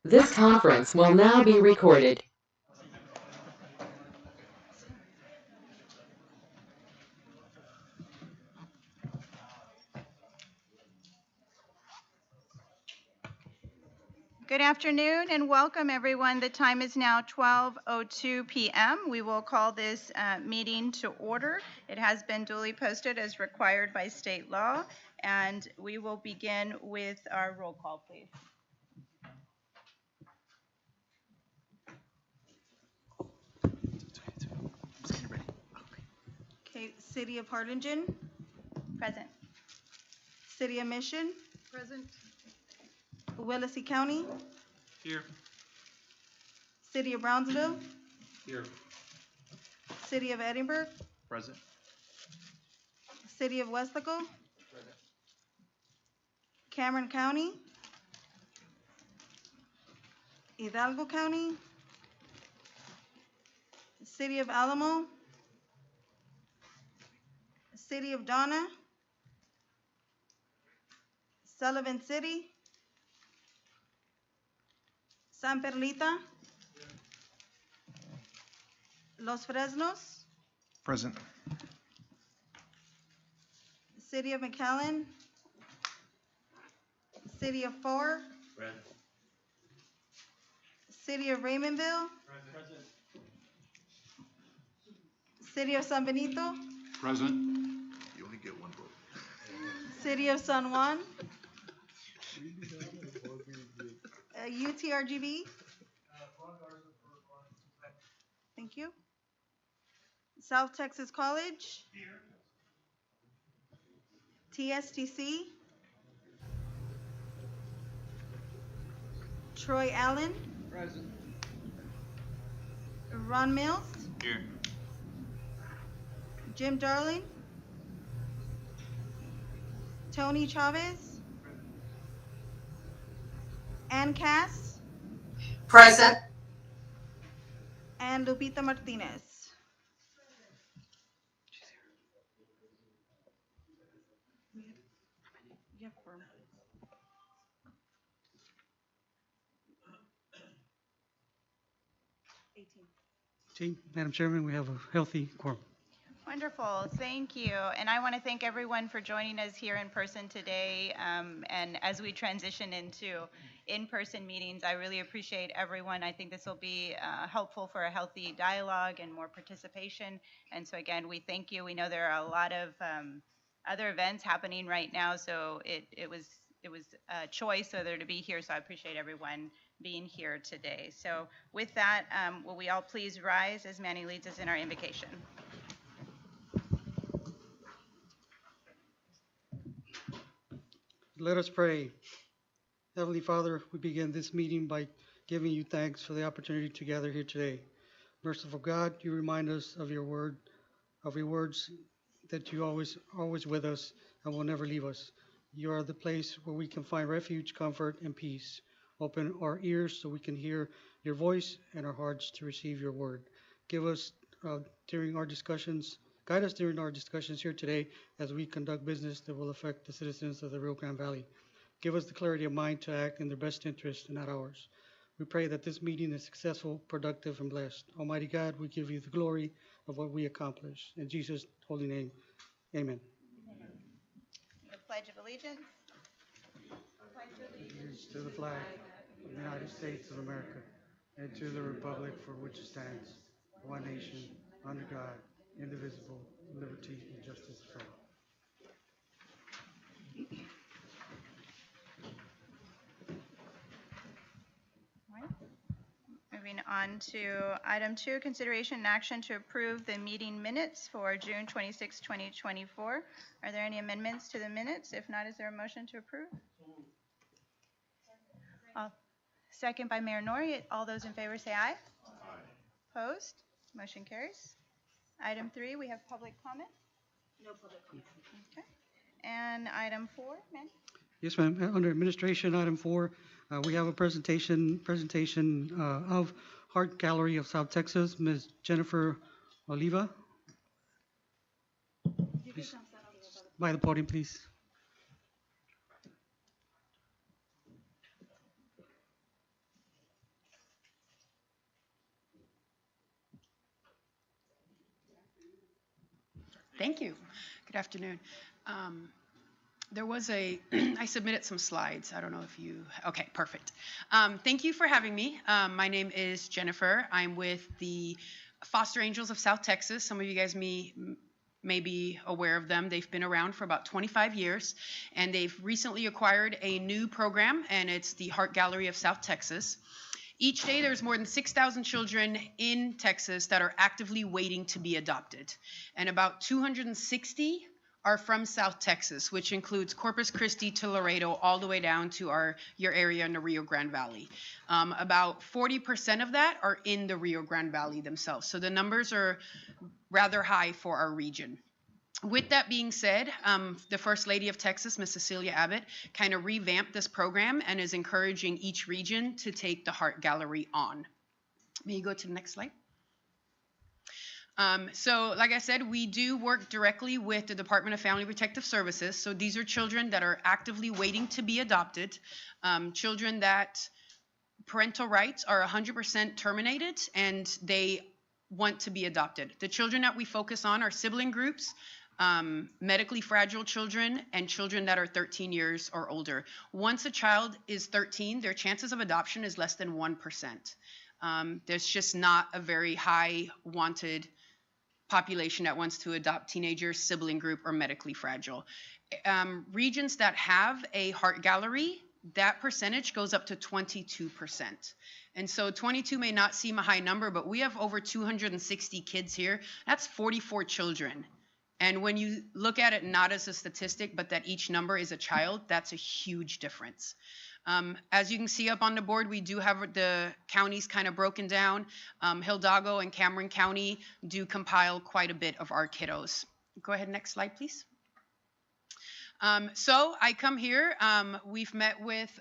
This conference will now be recorded. Good afternoon and welcome, everyone. The time is now 12:02 p.m. We will call this meeting to order. It has been duly posted as required by state law, and we will begin with our roll call, please. Okay, City of Harlingen, Present. City of Mission, Present. Willacy County, Here. City of Brownsville, Here. City of Edinburgh, Present. City of Westlaco, Cameron County, Hidalgo County, City of Alamo, City of Donna, Sullivan City, San Perlita, Los Fresnos, Present. City of McAllen, City of Fort, City of Raymondville, City of San Benito, Present. You only get one vote. City of San Juan, UTRGV. Thank you. South Texas College. TSTC. Troy Allen. Present. Ron Mills. Here. Jim Darling. Tony Chavez. Ann Cass. Present. And Lupita Martinez. You have quorum. 18. Madam Chairman, we have a healthy quorum. Wonderful, thank you. And I want to thank everyone for joining us here in person today. And as we transition into in-person meetings, I really appreciate everyone. I think this will be helpful for a healthy dialogue and more participation. And so again, we thank you. We know there are a lot of other events happening right now, so it was a choice whether to be here. So I appreciate everyone being here today. So with that, will we all please rise as Manny leads us in our invocation? Let us pray. Heavenly Father, we begin this meeting by giving you thanks for the opportunity to gather here today. Merciful God, you remind us of your word, of your words that you always with us and will never leave us. You are the place where we can find refuge, comfort, and peace. Open our ears so we can hear your voice and our hearts to receive your word. Give us during our discussions, guide us during our discussions here today as we conduct business that will affect the citizens of the Rio Grande Valley. Give us the clarity of mind to act in their best interest and not ours. We pray that this meeting is successful, productive, and blessed. Almighty God, we give you the glory of what we accomplish. In Jesus' holy name, amen. The Pledge of Allegiance. Allegiance to the flag of the United States of America and to the republic for which it stands, one nation, under God, indivisible, liberty and justice for all. Moving on to item 2, consideration and action to approve the meeting minutes for June 26, 2024. Are there any amendments to the minutes? If not, is there a motion to approve? Second by Mayor Nori. All those in favor say aye. Aye. Opposed? Motion carries. Item 3, we have public comment. No public comment. Okay. And item 4, ma'am. Yes, ma'am. Under administration, item 4, we have a presentation of Art Gallery of South Texas, Ms. Jennifer Oliva. Please, by the podium, please. Thank you. Good afternoon. There was I submitted some slides. I don't know if you, okay, perfect. Thank you for having me. My name is Jennifer. I'm with the Foster Angels of South Texas. Some of you guys may be aware of them. They've been around for about 25 years, and they've recently acquired a new program, and it's the Heart Gallery of South Texas. Each day, there's more than 6,000 children in Texas that are actively waiting to be adopted, and about 260 are from South Texas, which includes Corpus Christi to Laredo, all the way down to your area in the Rio Grande Valley. About 40% of that are in the Rio Grande Valley themselves, so the numbers are rather high for our region. With that being said, the First Lady of Texas, Ms. Cecilia Abbott, kind of revamped this program and is encouraging each region to take the Heart Gallery on. May you go to the next slide? So like I said, we do work directly with the Department of Family Protective Services. So these are children that are actively waiting to be adopted, children that parental rights are 100% terminated and they want to be adopted. The children that we focus on are sibling groups, medically fragile children, and children that are 13 years or older. Once a child is 13, their chances of adoption is less than 1%. There's just not a very high wanted population that wants to adopt teenagers, sibling group, or medically fragile. Regions that have a heart gallery, that percentage goes up to 22%. And so 22 may not seem a high number, but we have over 260 kids here. That's 44 children. And when you look at it not as a statistic, but that each number is a child, that's a huge difference. As you can see up on the board, we do have the counties kind of broken down. Hidalgo and Cameron County do compile quite a bit of our kiddos. Go ahead, next slide, please. So I come here, we've met with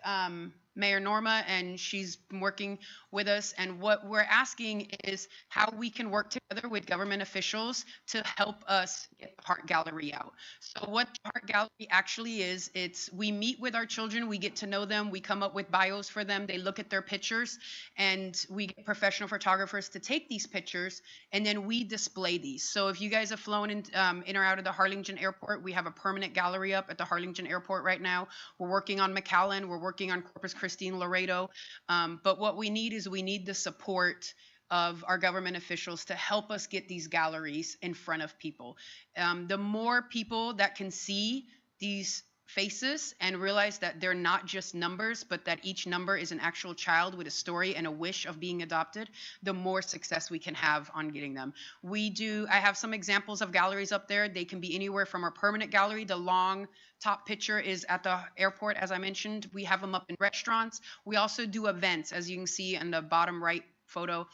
Mayor Norma, and she's been working with us, and what we're asking is how we can work together with government officials to help us get the Heart Gallery out. So what the Heart Gallery actually is, we meet with our children, we get to know them, we come up with bios for them, they look at their pictures, and we get professional photographers to take these pictures, and then we display these. So if you guys have flown in or out of the Harlingen Airport, we have a permanent gallery up at the Harlingen Airport right now. We're working on McAllen, we're working on Corpus Christi and Laredo, but what we need is we need the support of our government officials to help us get these galleries in front of people. The more people that can see these faces and realize that they're not just numbers, but that each number is an actual child with a story and a wish of being adopted, the more success we can have on getting them. I have some examples of galleries up there. They can be anywhere from our permanent gallery. The long top picture is at the airport, as I mentioned. We have them up in restaurants. We also do events, as you can see in the bottom right photo.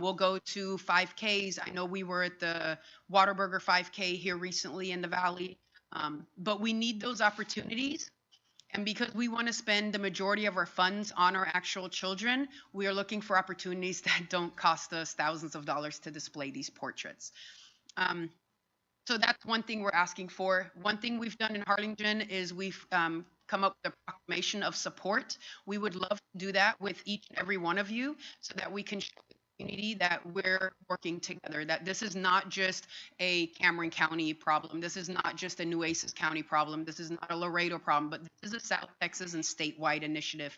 We'll go to 5Ks. I know we were at the Whataburger 5K here recently in the Valley. But we need those opportunities, and because we want to spend the majority of our funds on our actual children, we are looking for opportunities that don't cost us thousands of dollars to display these portraits. So that's one thing we're asking for. One thing we've done in Harlingen is we've come up with a proclamation of support. We would love to do that with each and every one of you so that we can show the community that we're working together, that this is not just a Cameron County problem. This is not just a Nueces County problem. This is not a Laredo problem, but this is a South Texas and statewide initiative.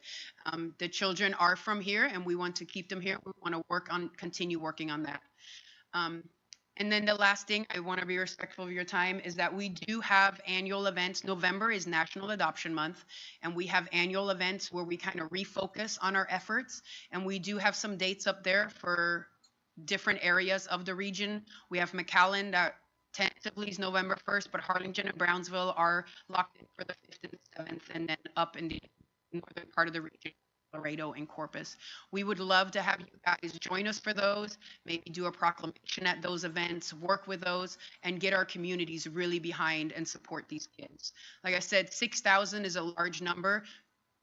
The children are from here and we want to keep them here. We want to continue working on that. And then the last thing, I want to be respectful of your time, is that we do have annual events. November is National Adoption Month, and we have annual events where we kind of refocus on our efforts. And we do have some dates up there for different areas of the region. We have McAllen that tentatively is November 1st, but Harlingen and Brownsville are locked in for the 5th and 7th, and then up in the northern part of the region, Laredo and Corpus. We would love to have you guys join us for those, maybe do a proclamation at those events, work with those, and get our communities really behind and support these kids. Like I said, 6,000 is a large number.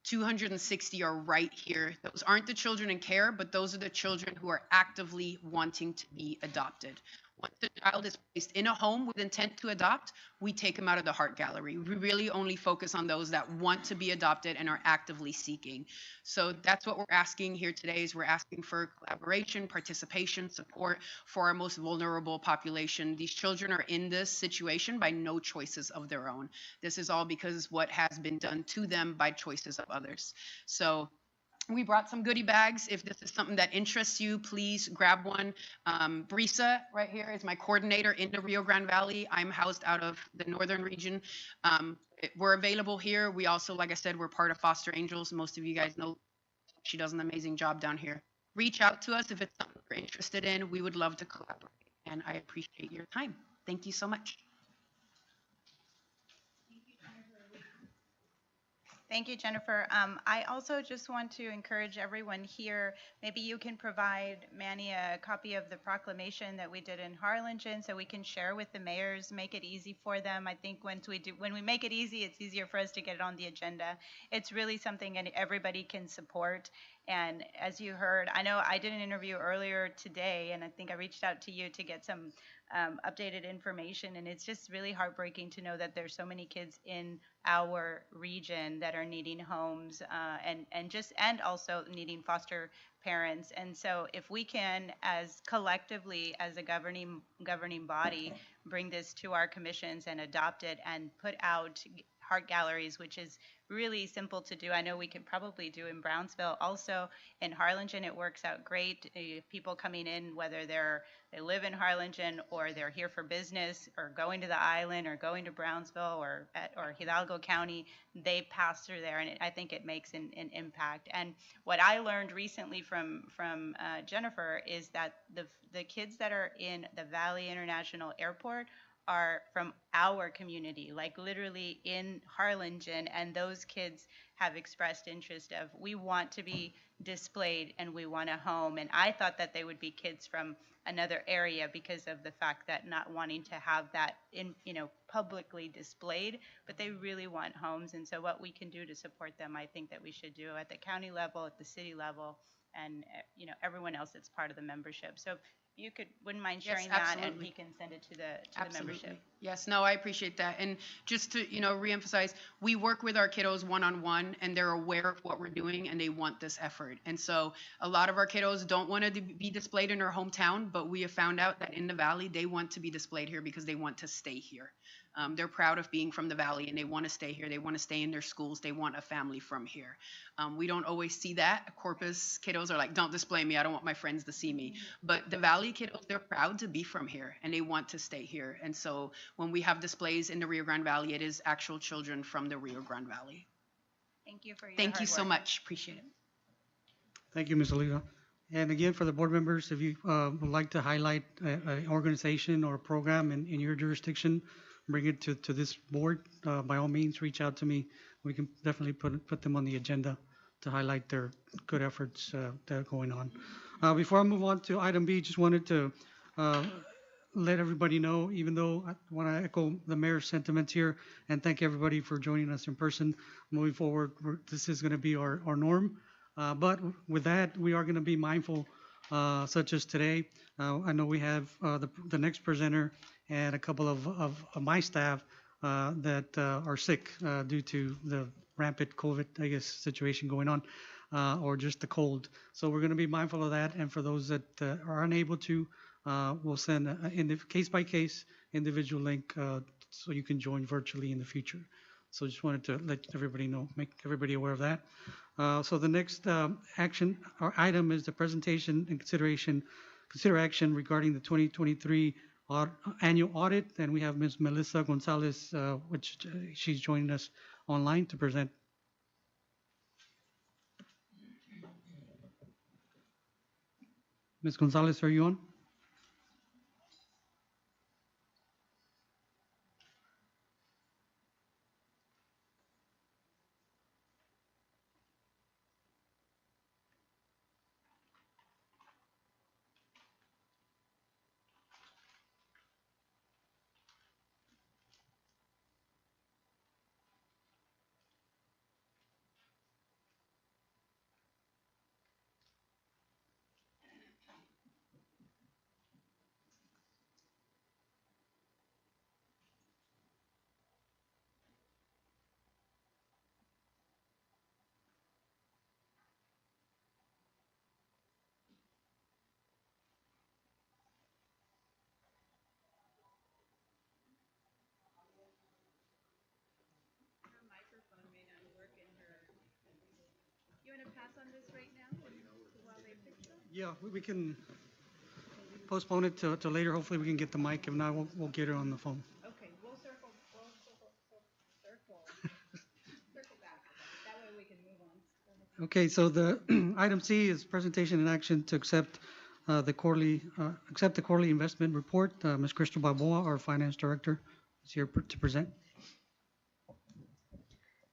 260 are right here. Those aren't the children in care, but those are the children who are actively wanting to be adopted. once the child is placed in a home with intent to adopt, we take them out of the Heart Gallery. We really only focus on those that want to be adopted and are actively seeking. So that's what we're asking here today is we're asking for collaboration, participation, support for our most vulnerable population. These children are in this situation by no choices of their own. This is all because what has been done to them by choices of others. So we brought some goodie bags. If this is something that interests you, please grab one. Brisa right here is my coordinator in the Rio Grande Valley. I'm housed out of the northern region. We're available here. We also, like I said, we're part of Foster Angels. Most of you guys know she does an amazing job down here. Reach out to us if it's something you're interested in. We would love to collaborate. And I appreciate your time. Thank you so much. Thank you, Jennifer. I also just want to encourage everyone here, maybe you can provide Manny a copy of the proclamation that we did in Harlingen so we can share with the mayors, make it easy for them. I think when we make it easy, it's easier for us to get it on the agenda. It's really something and everybody can support. And as you heard, I know I did an interview earlier today, and I think I reached out to you to get some updated information, and it's just really heartbreaking to know that there's so many kids in our region that are needing homes and also needing foster parents. And so if we can, as collectively as a governing body, bring this to our commissions and adopt it and put out heart galleries, which is really simple to do. I know we could probably do in Brownsville. Also in Harlingen, it works out great. People coming in, whether they live in Harlingen or they're here for business or going to the island or going to Brownsville or Hidalgo County, they pass through there, and I think it makes an impact. And what I learned recently from Jennifer is that the kids that are in the Valley International Airport are from our community, like literally in Harlingen, and those kids have expressed interest of, we want to be displayed and we want a home. And I thought that they would be kids from another area because of the fact that not wanting to have that publicly displayed, but they really want homes. And so what we can do to support them, I think that we should do at the county level, at the city level, and everyone else that's part of the membership. So you wouldn't mind sharing that, and we can send it to the membership. Yes, no, I appreciate that. And just to, reemphasize, we work with our kiddos one-on-one, and they're aware of what we're doing, and they want this effort. And so a lot of our kiddos don't want to be displayed in their hometown, but we have found out that in the Valley, they want to be displayed here because they want to stay here. They're proud of being from the Valley, and they want to stay here. They want to stay in their schools. They want a family from here. We don't always see that. Corpus kiddos are like, don't display me. I don't want my friends to see me. But the Valley kiddos, they're proud to be from here, and they want to stay here. And so when we have displays in the Rio Grande Valley, it is actual children from the Rio Grande Valley. Thank you for your Thank you hard so work. much. Appreciate it. Thank you, Ms. Oliva. And again, for the board members, if you would like to highlight an organization or a program in your jurisdiction, bring it to this board. By all means, reach out to me. We can definitely put them on the agenda to highlight their good efforts that are going on. Before I move on to item B, just wanted to let everybody know, even though I want to echo the mayor's sentiments here and thank everybody for joining us in person. Moving forward, this is going to be our norm. But with that, we are going to be mindful, such as today. I know we have the next presenter and a couple of my staff that are sick due to the rampant COVID, I guess, situation going on, or just the cold. So we're going to be mindful of that. And for those that are unable to, we'll send a case-by-case individual link so you can join virtually in the future. So just wanted to let everybody know, make everybody aware of that. So the next action or item is the presentation and consider action regarding the 2023 annual audit. And we have Ms. Melissa Gonzalez, which she's joining us online to present. Ms. Gonzalez, are you on? Yeah, we can postpone it to later. Hopefully we can get the mic. If not, we'll get it on the phone. Okay, we'll circle back. That way we can move on. Okay, so the item C is presentation and action to accept the quarterly investment report. Ms. Crystal Balboa, our finance director, is here to present.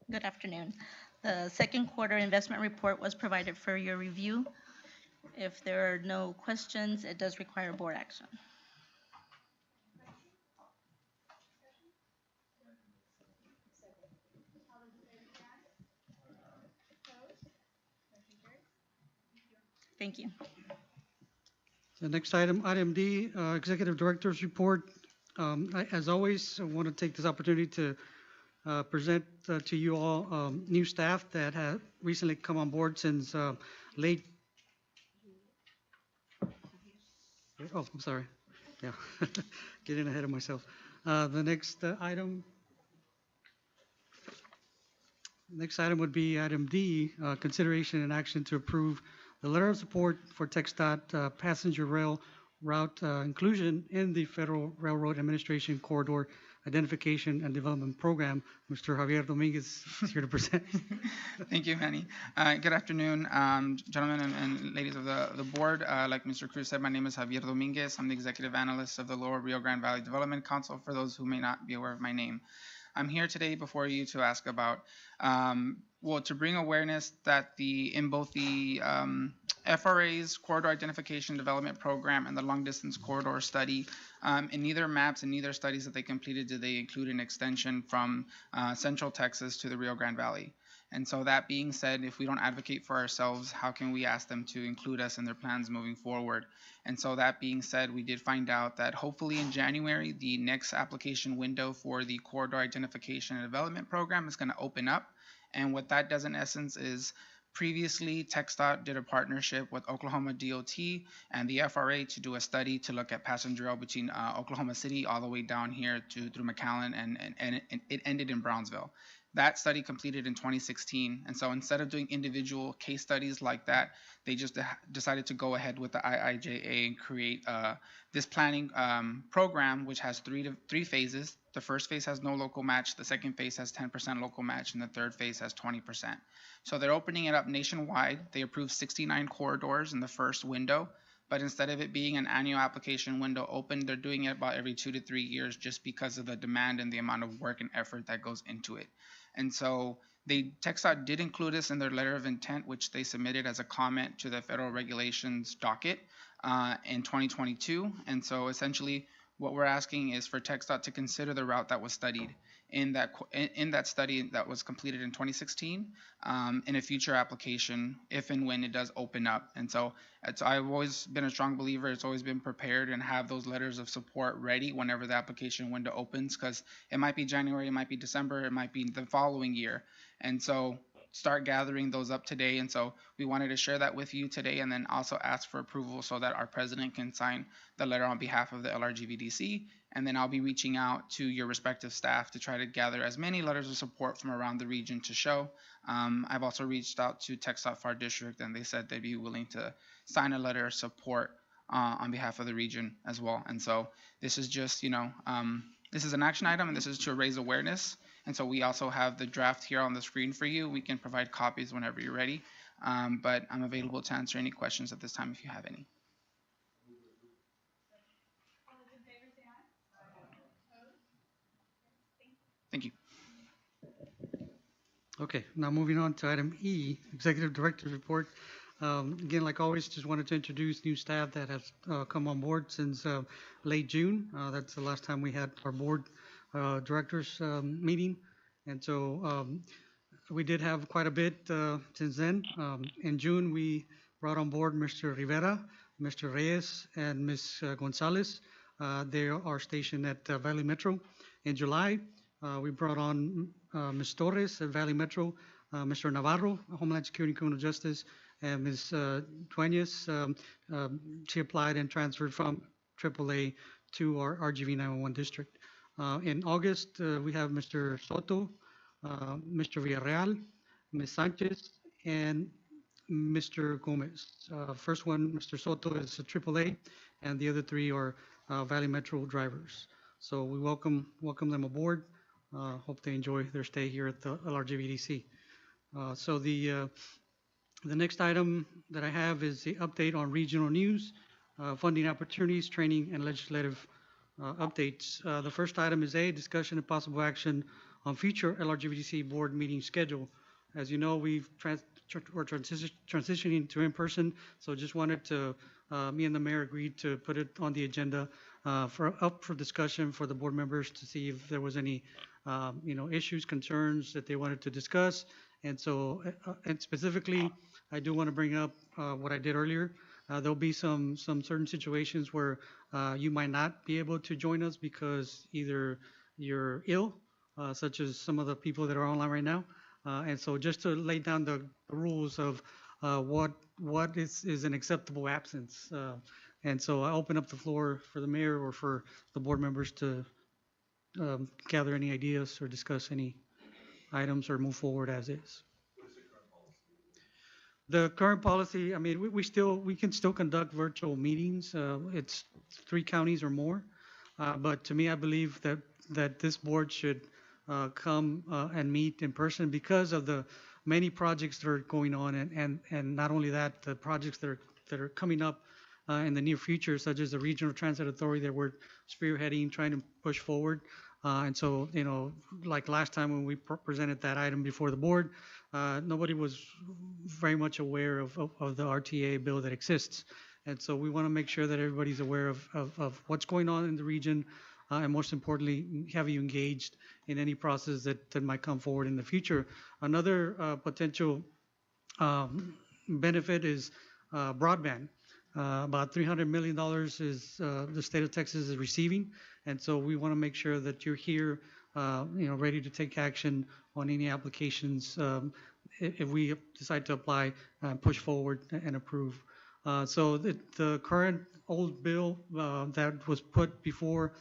Good afternoon. The second quarter investment report was provided for your review. If there are no questions, it does require board action. Thank you. The next item, item D, executive director's report. As always, I want to take this opportunity to present to you all new staff that have recently come on board since late. Oh, I'm sorry. Yeah, getting ahead of myself. The next item would be item D, consideration and action to approve the letter of support for TxDOT passenger rail route inclusion in the Federal Railroad Administration Corridor Identification and Development Program. Mr. Javier Dominguez is here to present. Thank you, Manny. Good afternoon, gentlemen and ladies of the board. Like Mr. Cruz said, my name is Javier Dominguez. I'm the executive analyst of the Lower Rio Grande Valley Development Council, for those who may not be aware of my name. I'm here today before you to ask about, to bring awareness that in both the FRA's Corridor Identification Development Program and the Long Distance Corridor Study, in neither maps and neither studies that they completed did they include an extension from Central Texas to the Rio Grande Valley. And so that being said, if we don't advocate for ourselves, how can we ask them to include us in their plans moving forward? And so that being said, we did find out that hopefully in January, the next application window for the Corridor Identification and Development Program is going to open up. And what that does in essence is, previously, TxDOT did a partnership with Oklahoma DOT and the FRA to do a study to look at passenger rail between Oklahoma City all the way down here through McAllen, and it ended in Brownsville. That study completed in 2016, and so instead of doing individual case studies like that, they just decided to go ahead with the IIJA and create this planning program, which has three phases. The first phase has no local match, the second phase has 10% local match, and the third phase has 20%. So they're opening it up nationwide. They approved 69 corridors in the first window, but instead of it being an annual application window open, they're doing it about every 2 to 3 years, just because of the demand and the amount of work and effort that goes into it. And so TxDOT did include this in their letter of intent, which they submitted as a comment to the federal regulations docket in 2022. And so essentially what we're asking is for TxDOT to consider the route that was studied in that study that was completed in 2016 in a future application if and when it does open up. And so I've always been a strong believer. It's always been prepared and have those letters of support ready whenever the application window opens, because it might be January, it might be December, it might be the following year. And so start gathering those up today. And so we wanted to share that with you today, and then also ask for approval so that our president can sign the letter on behalf of the LRGVDC. And then I'll be reaching out to your respective staff to try to gather as many letters of support from around the region to show. I've also reached out to TxDOT FAR District, and they said they'd be willing to sign a letter of support on behalf of the region as well. And so this is just, this is an action item, and this is to raise awareness. And so we also have the draft here on the screen for you. We can provide copies whenever you're ready, but I'm available to answer any questions at this time if you have any. Thank you. Okay, now moving on to item E, Executive Director's Report. Again, like always, just wanted to introduce new staff that has come on board since late June. That's the last time we had our board directors meeting. And so we did have quite a bit since then. In June, we brought on board Mr. Rivera, Mr. Reyes, and Ms. Gonzalez. They are stationed at Valley Metro. In July, we brought on Ms. Torres at Valley Metro, Mr. Navarro, Homeland Security and Criminal Justice, and Ms. Duenas. She applied and transferred from AAA to our RGV 911 district. In August, we have Mr. Soto, Mr. Villarreal, Ms. Sanchez, and Mr. Gomez. First one, Mr. Soto, is a AAA, and the other three are Valley Metro drivers. So we welcome them aboard. Hope they enjoy their stay here at the LRGVDC. So the next item that I have is the update on regional news, funding opportunities, training, and legislative updates. The first item is A, discussion and possible action on future LRGVDC board meeting schedule. As you know, we're transitioning to in-person, so just wanted to, me and the mayor agreed to put it on the agenda up for discussion for the board members to see if there was any, issues, concerns that they wanted to discuss. And so, and specifically, I do want to bring up what I did earlier. There'll be some certain situations where you might not be able to join us because either you're ill, such as some of the people that are online right now. And so just to lay down the rules of what is an acceptable absence. And so I open up the floor for the mayor or for the board members to gather any ideas or discuss any items or move forward as is. The current policy, I mean, we can still conduct virtual meetings. It's 3 counties or more. But to me, I believe that this board should come and meet in person because of the many projects that are going on, and not only that, the projects that are coming up in the near future, such as the Regional Transit Authority that we're spearheading, trying to push forward. And so, like last time when we presented that item before the board, nobody was very much aware of the RTA bill that exists. And so we want to make sure that everybody's aware of what's going on in the region, and most importantly, have you engaged in any process that might come forward in the future. Another potential benefit is broadband. About $300 million is the state of Texas is receiving, and so we want to make sure that you're here, ready to take action on any applications if we decide to apply, push forward and approve. So the current old bill that was put before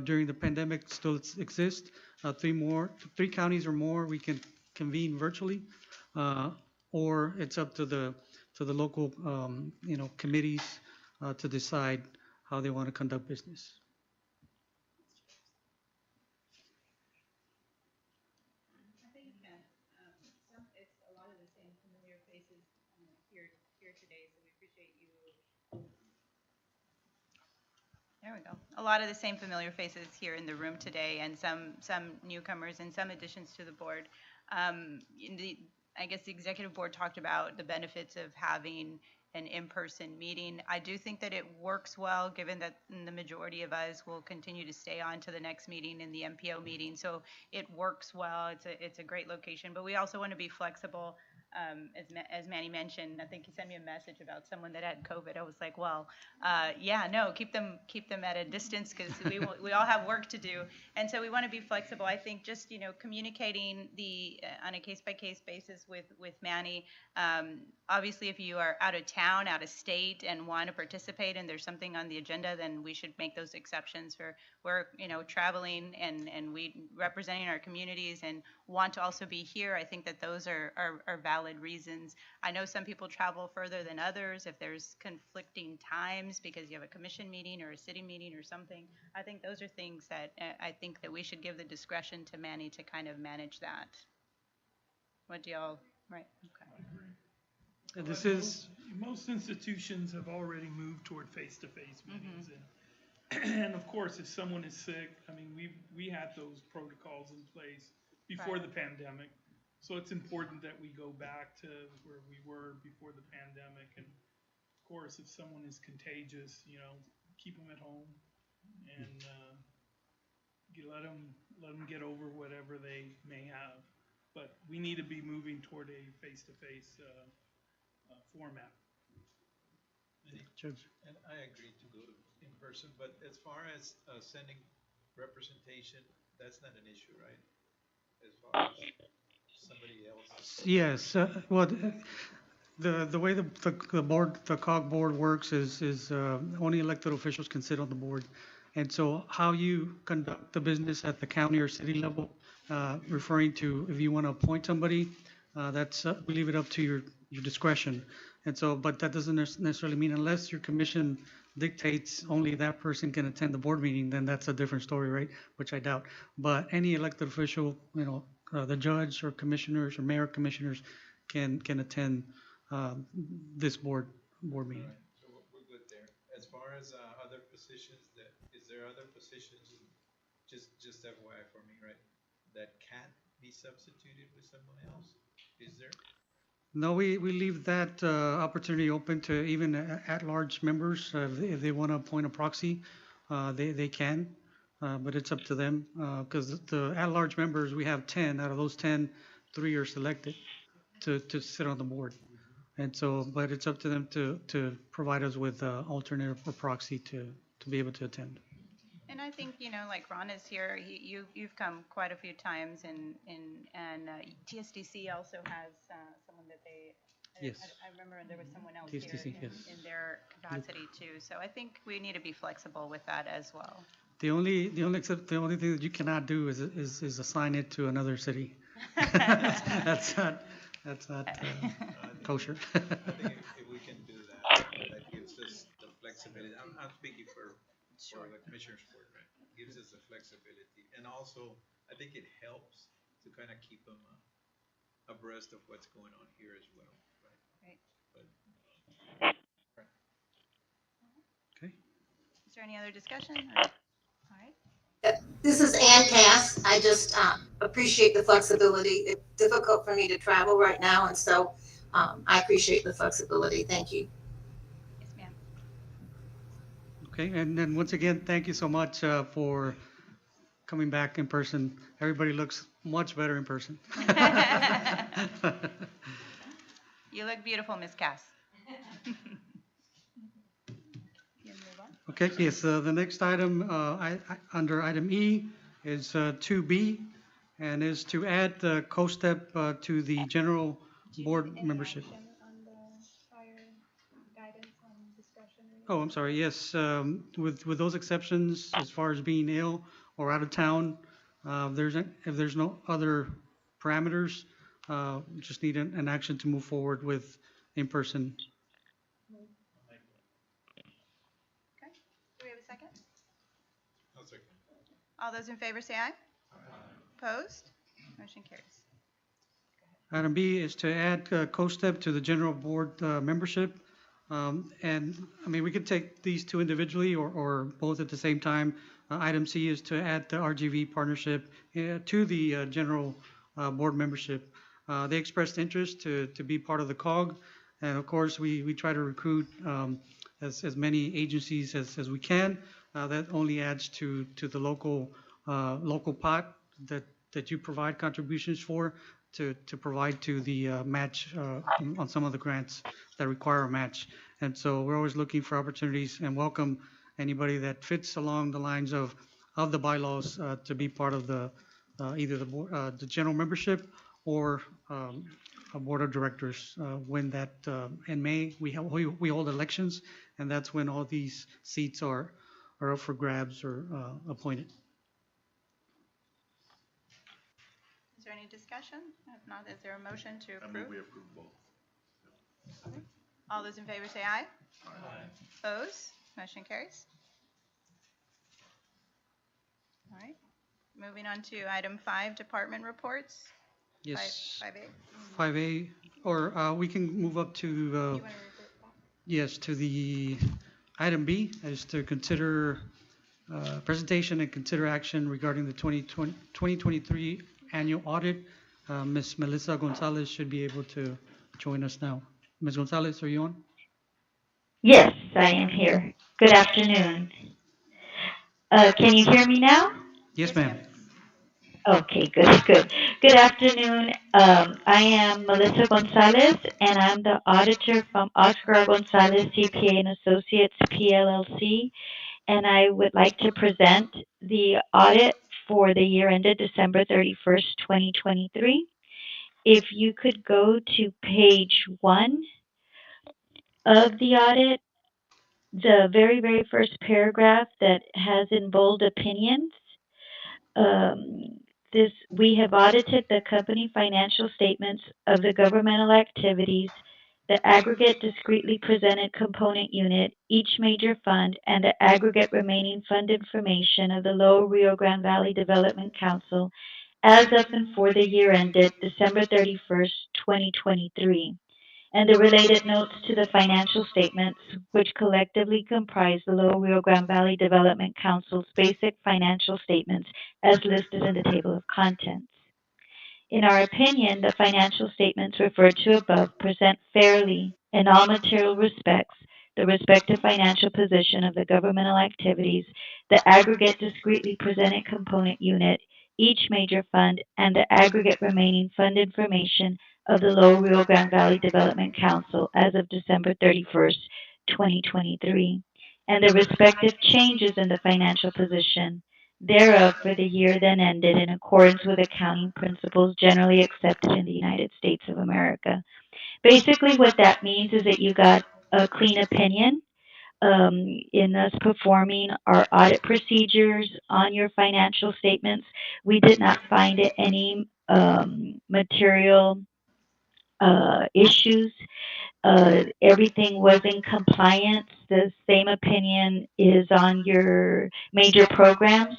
during the pandemic still exists. 3 counties or more we can convene virtually, or it's up to the local committees to decide how they want to conduct business. I think it's a lot of the same familiar faces here today, so we appreciate you. There we go. A lot of the same familiar faces here in the room today, and some newcomers and some additions to the board. I guess the executive board talked about the benefits of having an in-person meeting. I do think that it works well, given that the majority of us will continue to stay on to the next meeting in the MPO meeting. So it works well. It's a great location, but we also want to be flexible. As Manny mentioned, I think he sent me a message about someone that had COVID. I was like, well, keep them at a distance because we all have work to do, and so we want to be flexible. I think just communicating on a case-by-case basis with Manny. Obviously, if you are out of town, out of state, and want to participate, and there's something on the agenda, then we should make those exceptions. We're traveling and we representing our communities and want to also be here. I think that those are valid reasons. I know some people travel further than others if there's conflicting times because you have a commission meeting or a city meeting or something. I think those are things that I think that we should give the discretion to Manny to kind of manage that. What do y'all, right? Okay. And this is Most institutions have already moved toward face-to-face meetings, and of course, if someone is sick, I mean, we had those protocols in place before the pandemic, so it's important that we go back to where we were before the pandemic. And of course, if someone is contagious, keep them at home and let them get over whatever they may have. But we need to be moving toward a face-to-face format. And I agree to go to in person, but as far as sending representation, that's not an issue, right? As far as somebody else. yes. Well, the way the COG board works is only elected officials can sit on the board, and so how you conduct the business at the county or city level, referring to if you want to appoint somebody, that's we leave it up to your discretion. And so, but that doesn't necessarily mean unless your commission dictates only that person can attend the board meeting, then that's a different story, right? Which I doubt. But any elected official, the judge or commissioners or mayor commissioners can attend this board meeting. So we're good there. As far as other positions, is there other positions, just FYI for me, right, that can't be substituted with someone else? Is there? No, we leave that opportunity open to even at-large members. If they want to appoint a proxy, they can, but it's up to them. Because the at-large members, we have 10. Out of those 10, 3 are selected to sit on the board. And so, but it's up to them to provide us with alternative or proxy to be able to attend. And I think, like Ron is here, you've come quite a few times, and TSDC also has someone that they. Yes. I remember there was someone else TSDC, here yes. in their capacity too. So I think we need to be flexible with that as well. The only thing that you cannot do is assign it to another city. That's not kosher. I think if we can do that, that gives us the flexibility. I'm speaking for the Commissioners Board, right? Gives us the flexibility. And also, I think it helps to kind of keep them abreast of what's going on here as well, right? Right. But, Okay. Is there any other discussion? All right. This is Ann Cass. I just appreciate the flexibility. It's difficult for me to travel right now, and so I appreciate the flexibility. Thank you. Yes, ma'am. Okay, and then once again, thank you so much for coming back in person. Everybody looks much better in person. You look beautiful, Ms. Cass. Okay, yes, the next item, under item E is 2B, and is to add the co-step to the general board membership. Oh, I'm sorry, yes, with those exceptions, as far as being ill or out of town, if there's no other parameters, just need an action to move forward with in-person. Okay. Do we have a second? I'll second. All those in favor say aye. Opposed? Motion carries. Item B is to add co-step to the general board membership. And, I mean, we could take these two individually or both at the same time. Item C is to add the RGV partnership to the general board membership. They expressed interest to be part of the COG. And, of course, we try to recruit as many agencies as we can. That only adds to the local pot that you provide contributions for to provide to the match on some of the grants that require a match. And so we're always looking for opportunities and welcome anybody that fits along the lines of the bylaws to be part of the either the board, the general membership or a board of directors. When that in May we hold elections, and that's when all these seats are up for grabs or appointed. Is there any discussion? If not, is there a motion to I move approve? we approve both. All those in favor say aye. Opposed? Motion carries. All right. Moving on to item 5, department reports. Yes. 5A. 5A, or we can move up to, You want to report back? yes, to the item B, is to consider presentation and consider action regarding the 2023 annual audit. Ms. Melissa Gonzalez should be able to join us now. Ms. Gonzalez, are you on? Yes, I am here. Good afternoon. Can you hear me now? Yes, ma'am. Okay, good. Good afternoon. I am Melissa Gonzalez, and I'm the auditor from Oscar Gonzalez CPA and Associates PLLC, and I would like to present the audit for the year ended December 31st, 2023. If you could go to page 1 of the audit, the very, very first paragraph that has in bold opinions. We have audited the company financial statements of the governmental activities the aggregate discretely presented component unit, each major fund, and the aggregate remaining fund information of the Lower Rio Grande Valley Development Council as of and for the year ended December 31st, 2023, and the related notes to the financial statements, which collectively comprise the Lower Rio Grande Valley Development Council's basic financial statements as listed in the table of contents. In our opinion, the financial statements referred to above present fairly, in all material respects, the respective financial position of the governmental activities, the aggregate discretely presented component unit, each major fund, and the aggregate remaining fund information of the Lower Rio Grande Valley Development Council as of December 31st, 2023, and the respective changes in the financial position thereof for the year then ended in accordance with accounting principles generally accepted in the United States of America. Basically, what that means is that you got a clean opinion in us performing our audit procedures on your financial statements. We did not find any material issues. Everything was in compliance. The same opinion is on your major programs.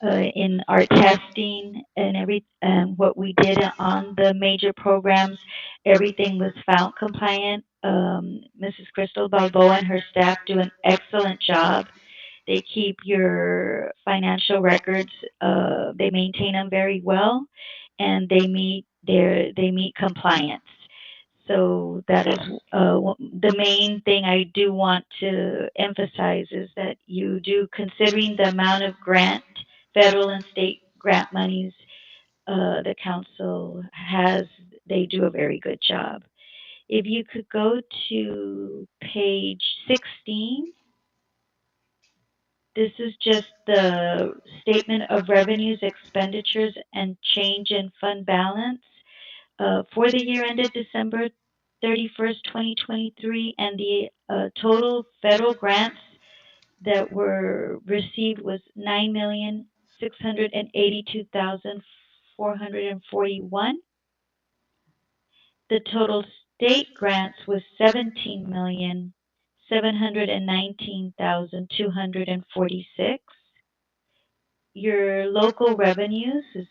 In our testing and what we did on the major programs, everything was found compliant. Mrs. Crystal Balboa and her staff do an excellent job. They keep your financial records. They maintain them very well, and they meet compliance. So that is the main thing I do want to emphasize is that you do, considering the amount of grant, federal and state grant monies the council has, they do a very good job. If you could go to page 16, this is just the statement of revenues, expenditures, and change in fund balance for the year ended December 31st, 2023, and the total federal grants that were received was 9,682,441. The total state grants was 17,719,246. Your local revenues is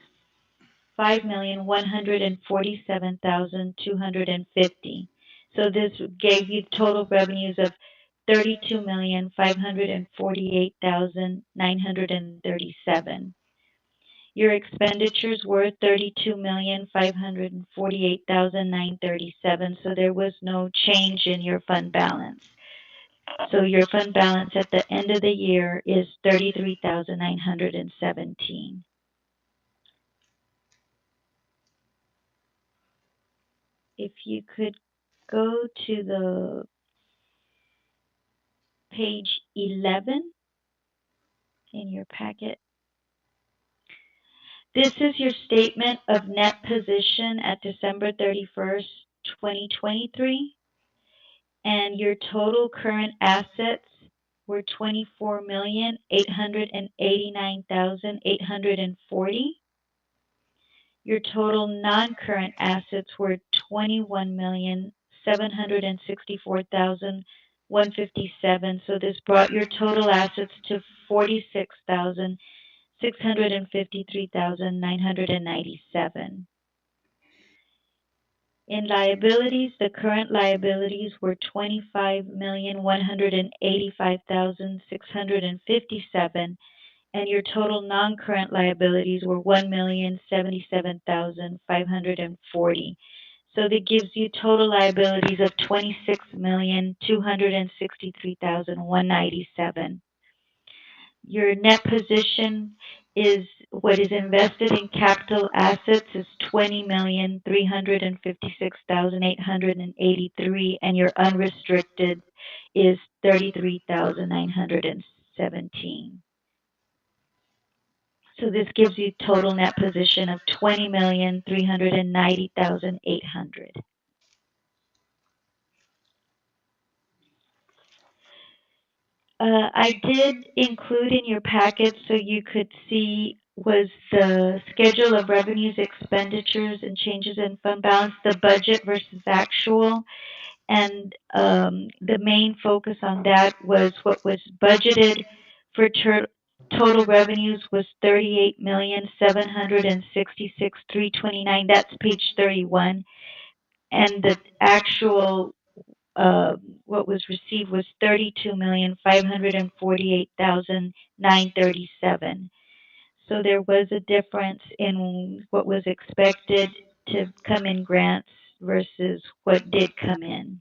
5,147,250. So this gave you total revenues of 32,548,937. Your expenditures were 32,548,937. So there was no change in your fund balance. So your fund balance at the end of the year is 33,917. If you could go to the page 11 in your packet. This is your statement of net position at December 31st, 2023. And your total current assets were 24,889,840. Your total non-current assets were 21,764,157. So this brought your total assets to 46,653,997. In liabilities, the current liabilities were 25,185,657. And your total non-current liabilities were 1,077,540. So that gives you total liabilities of 26,263,197. Your net position is what is invested in capital assets is 20,356,883, and your unrestricted is 33,917. So this gives you total net position of 20,390,800. I did include in your packet so you could see was the schedule of revenues, expenditures, and changes in fund balance, the budget versus actual. and the main focus on that was what was budgeted for total revenues was 38,766,329. That's page 31, and the actual what was received was 32,548,937. So there was a difference in what was expected to come in grants versus what did come in.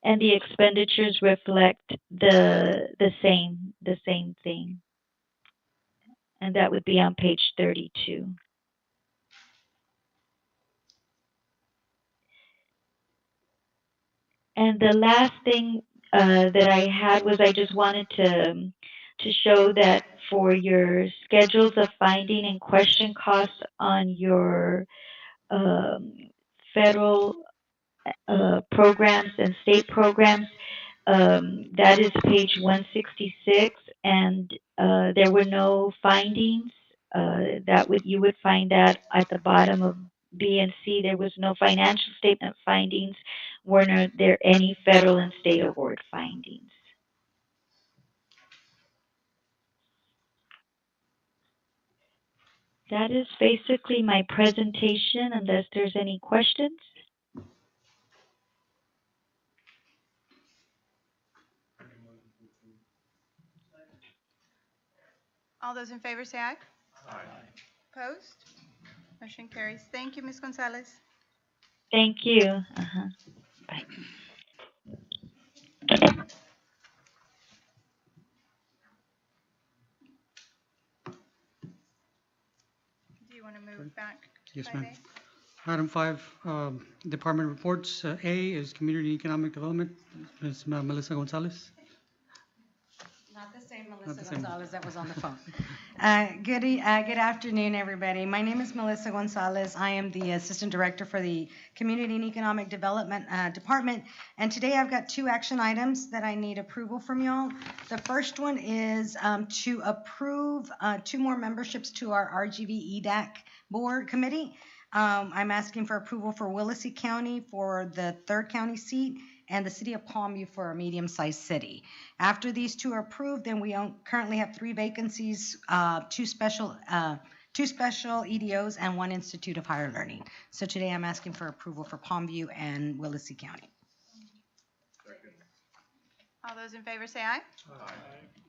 And the expenditures reflect the same thing. And that would be on page 32. And the last thing that I had was I just wanted to show that for your schedules of finding and question costs on your um, federal programs and state programs, that is page 166, and there were no findings. You would find that at the bottom of B and C. There was no financial statement findings. Were there any federal and state award findings? That is basically my presentation, unless there's any questions. All those in favor say aye. Aye. Opposed? Motion carries. Thank you, Ms. Gonzalez. Thank you. Bye. Do you want to move back? Yes, 5A? ma'am. Item 5, department reports. A is Community Economic Development. Ms. Melissa Gonzalez. Not the same Not Melissa the same. Gonzalez that was on the phone. Good afternoon, everybody. My name is Melissa Gonzalez. I am the Assistant Director for the Community and Economic Development Department. And today I've got 2 action items that I need approval from y'all. The first one is to approve 2 more memberships to our RGVDC board committee. I'm asking for approval for Willacy County for the 3rd county seat and the city of Palmview for a medium-sized city. After these 2 are approved, then we currently have 3 vacancies, 2 special EDOs and 1 Institute of Higher Learning. So today I'm asking for approval for Palmview and Willacy County. Second. All those in favor say aye. Aye.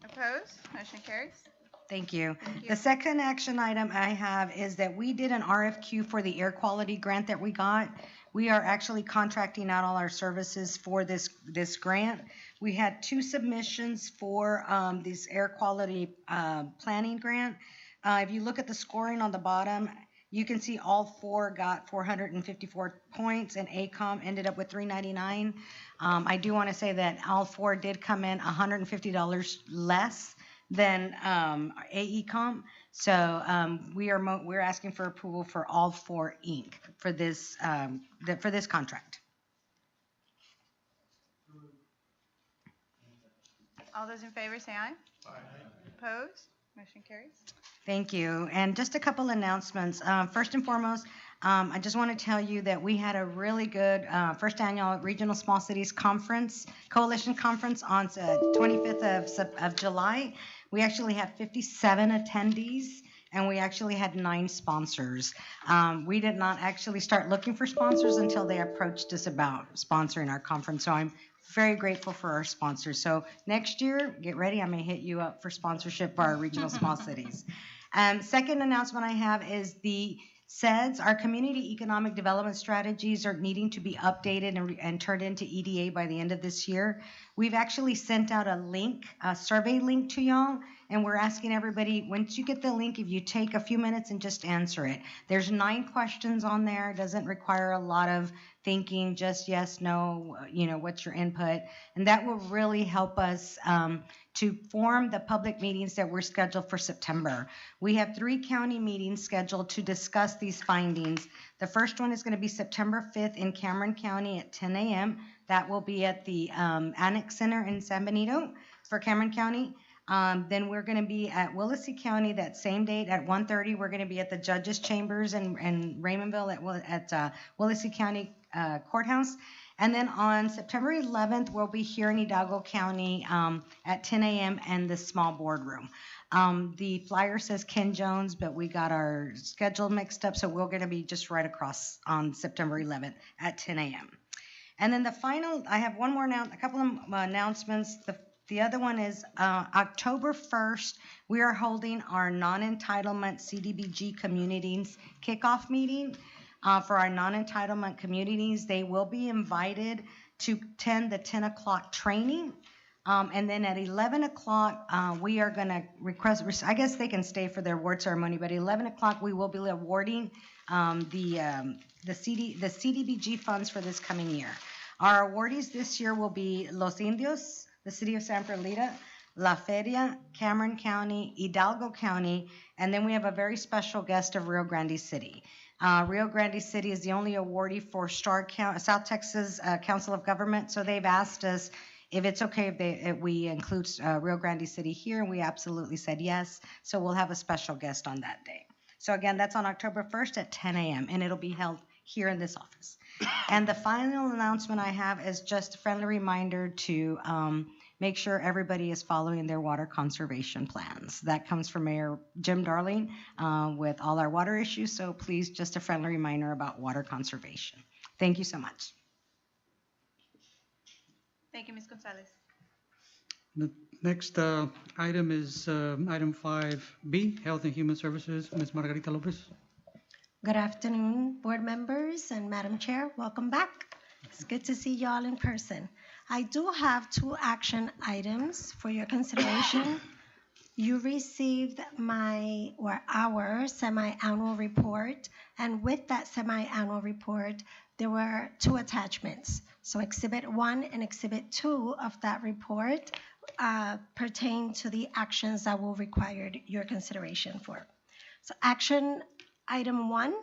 Opposed? Motion carries. Thank you. Thank you. The second action item I have is that we did an RFQ for the air quality grant that we got. We are actually contracting out all our services for this grant. We had 2 submissions for this air quality planning grant. If you look at the scoring on the bottom, you can see all 4 got 454 points, and ACOM ended up with 399. I do want to say that all 4 did come in $150 less than AECOM. So we're asking for approval for all 4 Inc. for this contract. All those in favor say aye. Aye. Opposed? Motion carries. Thank you. And just a couple announcemements. First and foremost, I just want to tell you that we had a really good first annual Regional Small Cities Conference, Coalition Conference on 25th of July. We actually had 57 attendees, and we actually had 9 sponsors. We did not actually start looking for sponsors until they approached us about sponsoring our conference. So I'm very grateful for our sponsors. So next year, get ready. I may hit you up for sponsorship for our regional small cities. Second announcement I have is the SEDS, our community economic development strategies, are needing to be updated and turned into EDA by the end of this year. We've actually sent out a survey link to y'all, and we're asking everybody, once you get the link, if you take a few minutes and just answer it. There's 9 questions on there. It doesn't require a lot of thinking, just yes, no, what's your input? And that will really help us to form the public meetings that we're scheduled for September. We have 3 county meetings scheduled to discuss these findings. The first one is going to be September 5th in Cameron County at 10 a.m. That will be at the Annex Center in San Benito for Cameron County. Then we're going to be at Willacy County that same date at 1:30. We're going to be at the Judges Chambers in Raymondville at Willacy County Courthouse. And then on September 11th, we'll be here in Hidalgo County at 10 a.m. in the small boardroom. The flyer says Ken Jones, but we got our schedule mixed up, so we're going to be just right across on September 11th at 10 a.m. And then the final, I have one more a couple of announcements. The other one is October 1st, we are holding our non-entitlement CDBG communities kickoff meeting. For our non-entitlement communities, they will be invited to attend the 10 o'clock training. And then at 11 o'clock, we are going to request, I guess they can stay for their award ceremony, but at 11 o'clock, we will be awarding the CDBG funds for this coming year. Our awardees this year will be Los Indios, the city of San Perlita, La Feria, Cameron County, Hidalgo County, and then we have a very special guest of Rio Grande City. Rio Grande City is the only awardee for South Texas Council of Government, so they've asked us if it's okay if we include Rio Grande City here, and we absolutely said yes, so we'll have a special guest on that day. So again, that's on October 1st at 10 a.m., and it'll be held here in this office. And the final announcement I have is just a friendly reminder to make sure everybody is following their water conservation plans. That comes from Mayor Jim Darling with all our water issues, so please, just a friendly reminder about water conservation. Thank you so much. Thank you, Ms. Gonzalez. The next item is item 5B, Health and Human Services. Ms. Margarita Lopez. Good afternoon, board members and Madam Chair. Welcome back. It's good to see you all in person. I do have 2 action items for your consideration. You received our semi-annual report, and with that semi-annual report, there were 2 attachments. So Exhibit 1 and Exhibit 2 of that report pertain to the actions that will require your consideration for. So action item 1,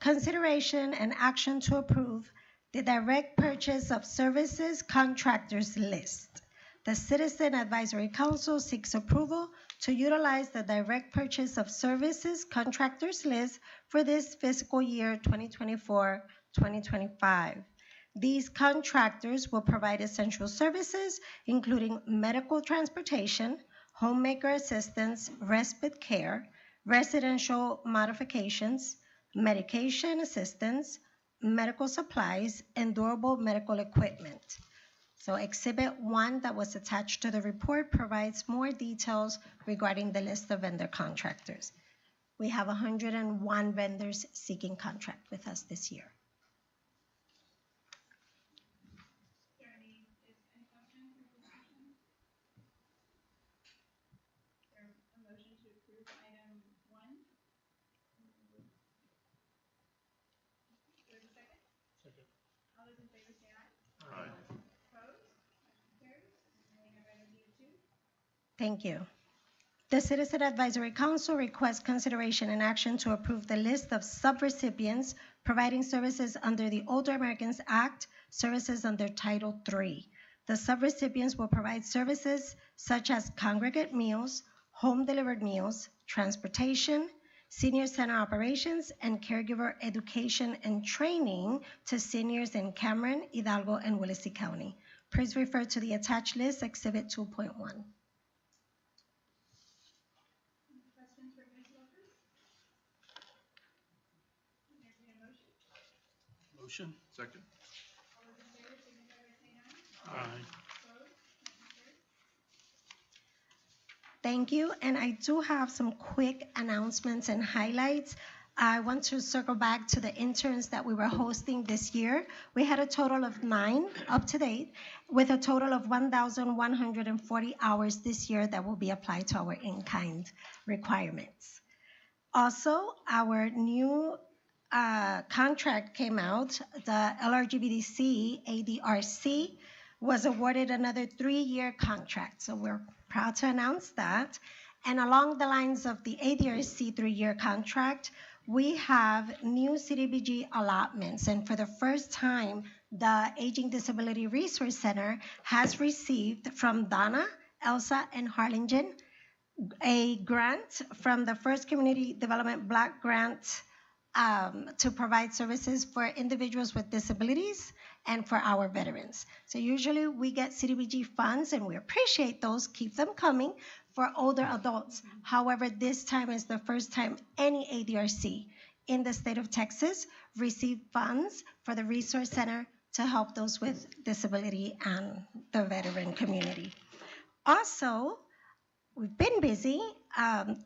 consideration and action to approve the direct purchase of services contractors list. The Citizen Advisory Council seeks approval to utilize the direct purchase of services contractors list for this fiscal year 2024-2025. These contractors will provide essential services, including medical transportation, homemaker assistance, respite care, residential modifications, medication assistance, medical supplies, and durable medical equipment. So Exhibit 1 that was attached to the report provides more details regarding the list of vendor contractors. We have 101 vendors seeking contract with us this year. Thank you. The Citizen Advisory Council requests consideration and action to approve the list of subrecipients providing services under the Older Americans Act, services under Title III. The subrecipients will provide services such as congregate meals, home-delivered meals, transportation, senior center operations, and caregiver education and training to seniors in Cameron, Hidalgo, and Willacy County. Please refer to the attached list, Exhibit 2.1. Motion. Second. Aye. Thank you, and I do have some quick announcements and highlights. I want to circle back to the interns that we were hosting this year. We had a total of 9 up to date, with a total of 1,140 hours this year that will be applied to our in-kind requirements. Also, our new contract came out. The LRGVDC ADRC was awarded another 3-year contract, so we're proud to announce that. And along the lines of the ADRC 3-year contract, we have new CDBG allotments, and for the first time, the Aging Disability Resource Center has received from Donna, Elsa, and Harlingen a grant from the First Community Development Block Grant to provide services for individuals with disabilities, and for our veterans. So usually we get CDBG funds and we appreciate those, keep them coming for older adults. However, this time is the first time any ADRC in the state of Texas received funds for the Resource Center to help those with disability and the veteran community. Also, we've been busy.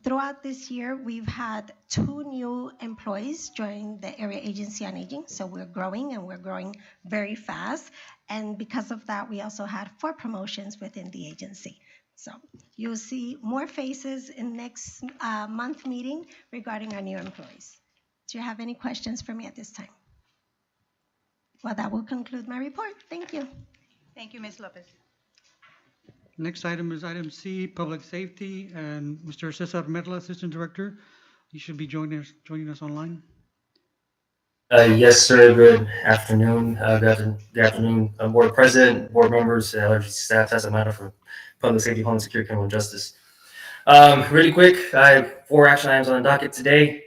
Throughout this year, we've had 2 new employees join the Area Agency on Aging. So we're growing and we're growing very fast. And because of that, we also had 4 promotions within the agency. So you'll see more faces in next month meeting regarding our new employees. Do you have any questions for me at this time? Well, that will conclude my report. Thank you. Thank you, Ms. Lopez. Next item is item C, Public Safety, and Mr. Cesar Merla, Assistant Director. You should be joining us online. Yes, sir. Good afternoon. Good afternoon, Board President, Board members, LRGVDC staff. As a matter for Public Safety, Homeland Security, Criminal Justice. Really quick, I have 4 action items on the docket today,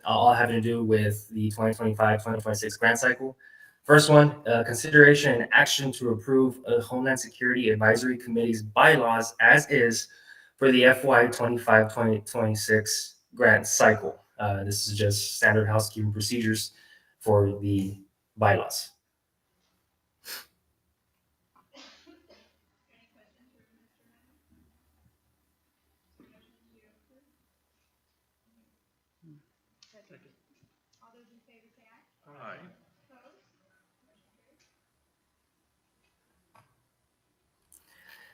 all having to do with the 2025-2026 grant cycle. First one, consideration and action to approve a Homeland Security Advisory Committee's bylaws as is for the FY 25-2026 grant cycle. This is just standard housekeeping procedures for the bylaws. Aye.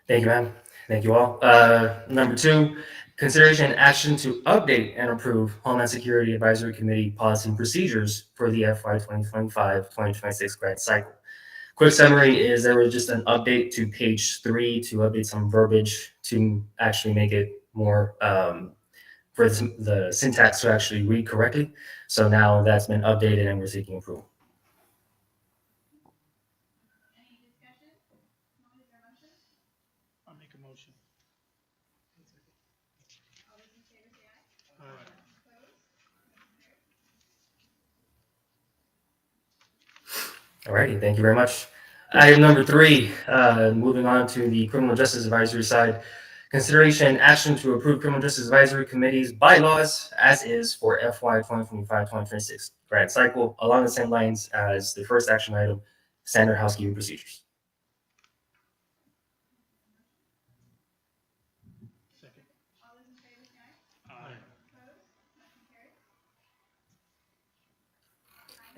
Thank you, ma'am. Thank you all. Number 2, consideration and action to update and approve Homeland Security Advisory Committee policy and procedures for the FY 2025-2026 grant cycle. Quick summary is there was just an update to page 3 to update some verbiage to actually make it more for the syntax to actually read correctly. So now that's been updated and we're seeking approval. I'll make a motion. Alrighty, thank you very much. Item number 3, moving on to the Criminal Justice Advisory side. Consideration and action to approve Criminal Justice Advisory Committee's bylaws as is for FY 2025-2026 grant cycle, along the same lines as the first action item, standard housekeeping procedures. Second. Aye.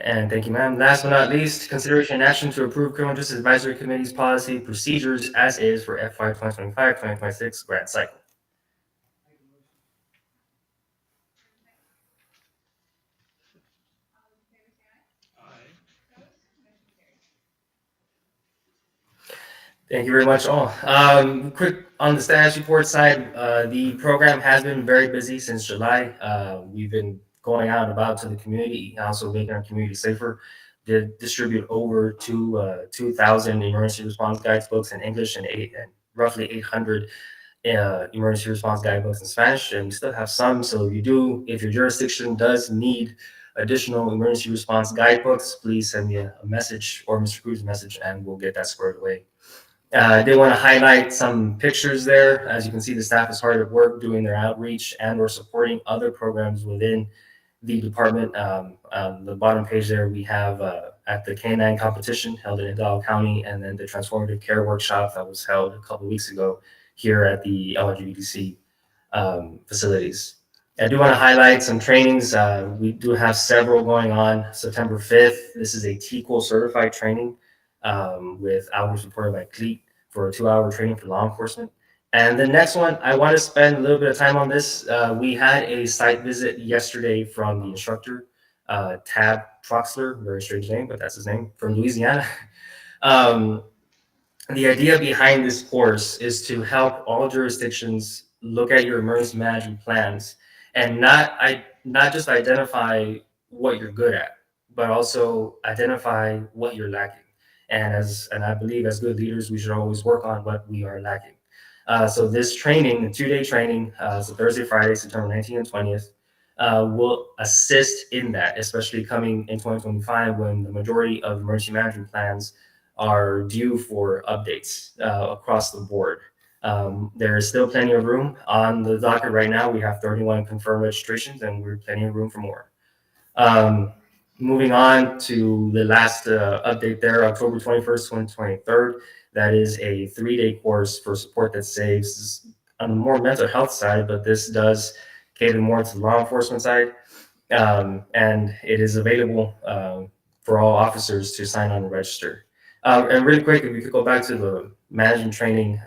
And thank you, ma'am. Last but not least, consideration and action to approve Criminal Justice Advisory Committee's policy procedures as is for FY 2025-2026 grant cycle. Thank you very much, all. Quick on the status report side, the program has been very busy since July. We've been going out and about to the community, also making our community safer. Did distribute over 2,000 emergency response guidebooks in English and roughly 800 emergency response guidebooks in Spanish, and we still have some. So if your jurisdiction does need additional emergency response guidebooks, please send me a message or Mr. Cruz a message, and we'll get that squared away. I did want to highlight some pictures there. As you can see, the staff is hard at work doing their outreach and or supporting other programs within the department. On the bottom page there, we have at the K9 competition held in Hidalgo County, and then the transformative care workshop that was held a couple of weeks ago here at the LRGVDC facilities. I do want to highlight some trainings. We do have several going on. September 5th, this is a TQL certified training with hours supported by CLEAT for a 2-hour training for law enforcement. And the next one, I want to spend a little bit of time on this. We had a site visit yesterday from the instructor, Tab Troxler, very strange name, but that's his name, from Louisiana. The idea behind this course is to help all jurisdictions look at your emergency management plans and not just identify what you're good at, but also identify what you're lacking. And I believe as good leaders, we should always work on what we are lacking. So this training, the 2-day training, so Thursday, Friday, September 19th and 20th, will assist in that, especially coming in 2025 when the majority of emergency management plans are due for updates across the board. There is still plenty of room on the docket right now. We have 31 confirmed registrations, and we're plenty of room for more. Um, Moving on to the last update there, October 21st, 2023. That is a 3-day course for support that saves on the more mental health side, but this does cater more to the law enforcement side. And it is available for all officers to sign on and register. And really quick, if we could go back to the management training,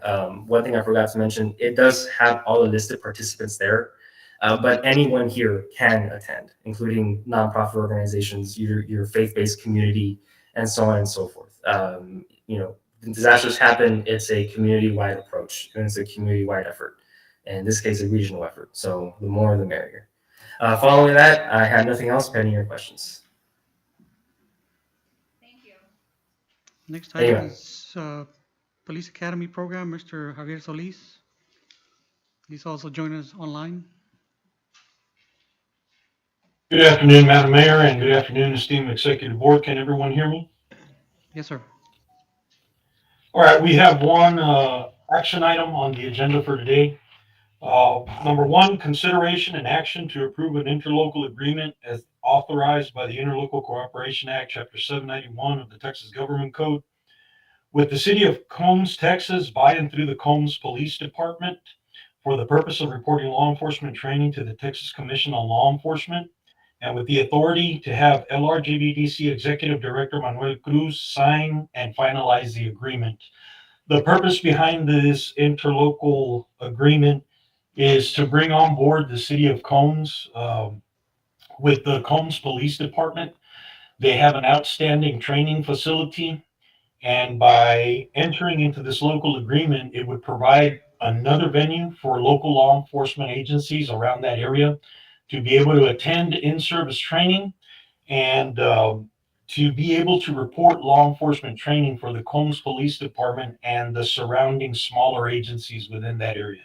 one thing I forgot to mention, it does have all the listed participants there, but anyone here can attend, including nonprofit organizations, your faith-based community, and so on and so forth. Disasters happen, it's a community-wide approach, and it's a community-wide effort. And in this case, a regional effort. So the more, the merrier. Following that, I have nothing else pending your questions. Thank you. Next Thank you. item is Police Academy Program, Mr. Javier Solis. He's also joining us online. Good afternoon, Madam Mayor, and good afternoon, esteemed Executive Board. Can everyone hear me? Yes, sir. All right, we have one action item on the agenda for today. Number one, consideration and action to approve an interlocal agreement as authorized by the Interlocal Cooperation Act, Chapter 791 of the Texas Government Code, with the City of Combs, Texas, by and through the Combs Police Department for the purpose of reporting law enforcement training to the Texas Commission on Law Enforcement, and with the authority to have LRGVDC Executive Director Manuel Cruz sign and finalize the agreement. The purpose behind this interlocal agreement is to bring on board the City of Combs with the Combs Police Department. They have an outstanding training facility, and by entering into this local agreement, it would provide another venue for local law enforcement agencies around that area to be able to attend in-service training and to be able to report law enforcement training for the Combs Police Department and the surrounding smaller agencies within that area.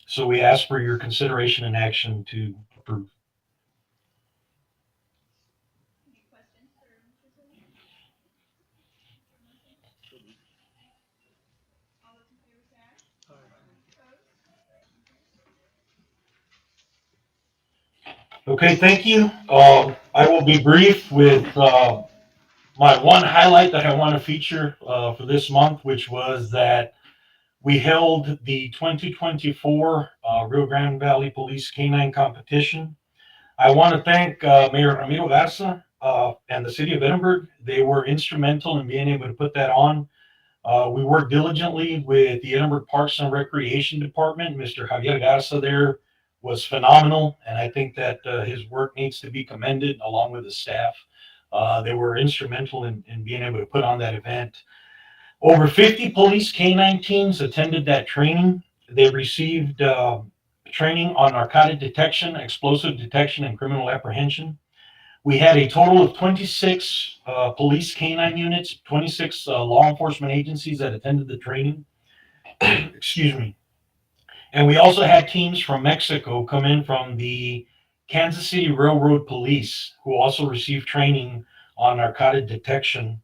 So we ask for your consideration and action to approve. Any questions for Mr. Solis? All those in favor say aye. Opposed? Okay, thank you. I will be brief with my one highlight that I want to feature for this month, which was that we held the 2024 Rio Grande Valley Police Canine Competition. I want to thank Mayor Ramiro Garza and the City of Edinburgh. They were instrumental in being able to put that on. We worked diligently with the Edinburgh Parks and Recreation Department. Mr. Javier Garza there was phenomenal, and I think that his work needs to be commended along with the staff. They were instrumental in being able to put on that event. Over 50 police canine teams attended that training. They received training on narcotic detection, explosive detection, and criminal apprehension. We had a total of 26 police canine units, 26 law enforcement agencies that attended the training. Excuse me. And we also had teams from Mexico come in from the Kansas City Railroad Police, who also received training on narcotic detection.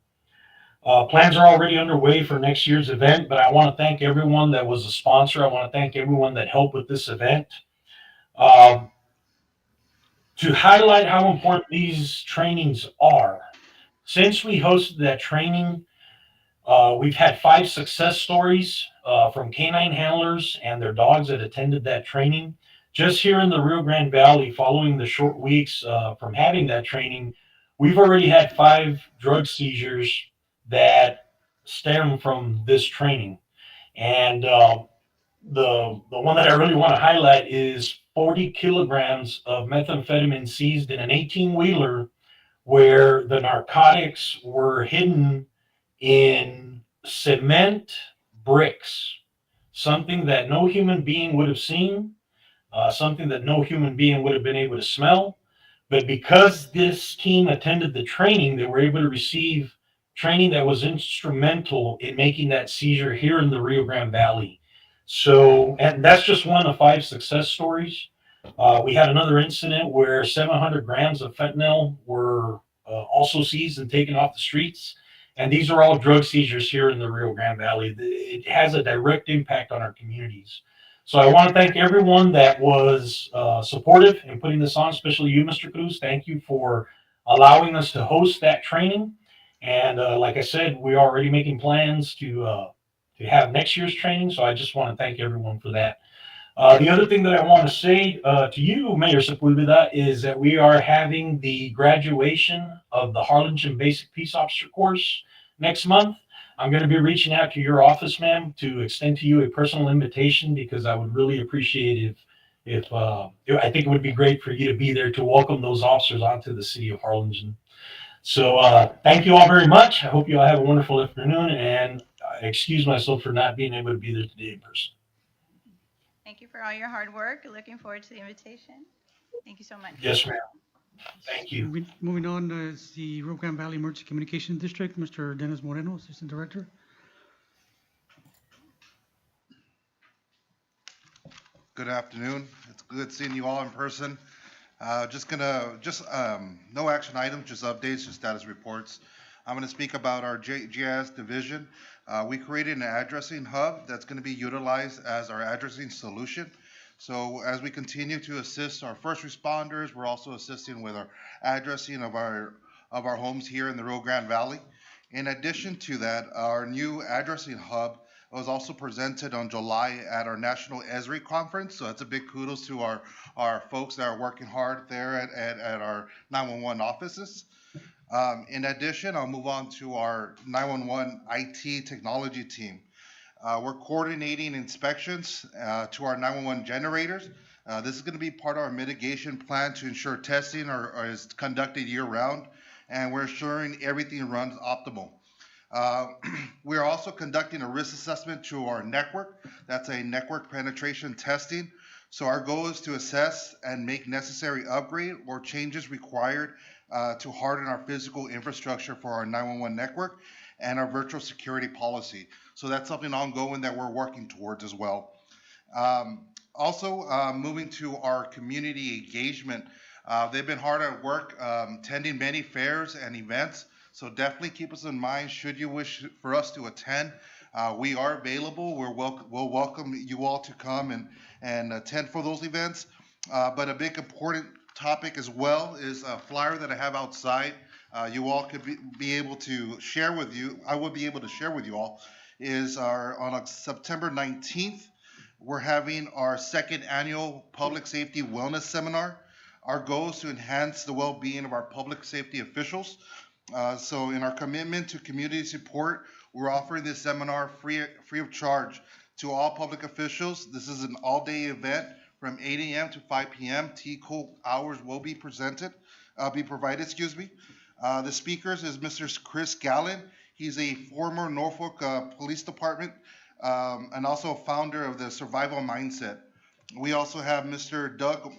Plans are already underway for next year's event, but I want to thank everyone that was a sponsor. I want to thank everyone that helped with this event. To highlight how important these trainings are, since we hosted that training, we've had 5 success stories from canine handlers and their dogs that attended that training. Just here in the Rio Grande Valley, following the short weeks from having that training, we've already had 5 drug seizures that stem from this training. And the one that I really want to highlight is 40 kilograms of methamphetamine seized in an 18-wheeler where the narcotics were hidden in cement bricks, something that no human being would have seen, something that no human being would have been able to smell. But because this team attended the training, they were able to receive training that was instrumental in making that seizure here in the Rio Grande Valley. So, and that's just one of 5 success stories. We had another incident where 700 grams of fentanyl were also seized and taken off the streets. And these are all drug seizures here in the Rio Grande Valley. It has a direct impact on our communities. So I want to thank everyone that was supportive in putting this on, especially you, Mr. Cruz. Thank you for allowing us to host that training. And like I said, we're already making plans to have next year's training. So I just want to thank everyone for that. The other thing that I want to say to you, Mayor Sepulveda, is that we are having the graduation of the Harlingen Basic Peace Officer course next month. I'm going to be reaching out to your office, ma'am, to extend to you a personal invitation because I would really appreciate if I think it would be great for you to be there to welcome those officers onto the city of Harlingen. So thank you all very much. I hope you all have a wonderful afternoon, and I excuse myself for not being able to be there today in person. Thank you for all your hard work. Looking forward to the invitation. Thank you so much. Yes, ma'am. Thank you. Moving on is the Rio Grande Valley Emergency Communication District, Mr. Dennis Moreno, Assistant Director. Good afternoon. It's good seeing you all in person. No action items, just updates, just status reports. I'm gonna speak about our GIS division. We created an addressing hub that's gonna be utilized as our addressing solution. So as we continue to assist our first responders, we're also assisting with our addressing of our homes here in the Rio Grande Valley. In addition to that, our new addressing hub was also presented on July at our National ESRI conference. So that's a big kudos to our folks that are working hard there at our 911 offices. In addition, I'll move on to our 911 IT technology team. We're coordinating inspections to our 911 generators. This is going to be part of our mitigation plan to ensure testing is conducted year round, and we're ensuring everything runs optimal. We are also conducting a risk assessment to our network. That's a network penetration testing. So our goal is to assess and make necessary upgrade or changes required to harden our physical infrastructure for our 911 network and our virtual security policy. So that's something ongoing that we're working towards as well. Moving to our community engagement, they've been hard at work attending many fairs and events. So definitely keep us in mind should you wish for us to attend. We are available. We'll welcome you all to come and attend for those events. But a big important topic as well is a flyer that I have outside. You all could be able to share with you. I will be able to share with you all. Is on September 19th, we're having our second annual Public Safety Wellness Seminar. Our goal is to enhance the well-being of our public safety officials. So in our commitment to community support, we're offering this seminar free of charge to all public officials. This is an all-day event from 8 a.m. to 5 p.m. Tea-cool hours will be provided. The speakers is Mr. Chris Gallen. He's a former Norfolk Police Department and also founder of the Survival Mindset. We also have Mr. Doug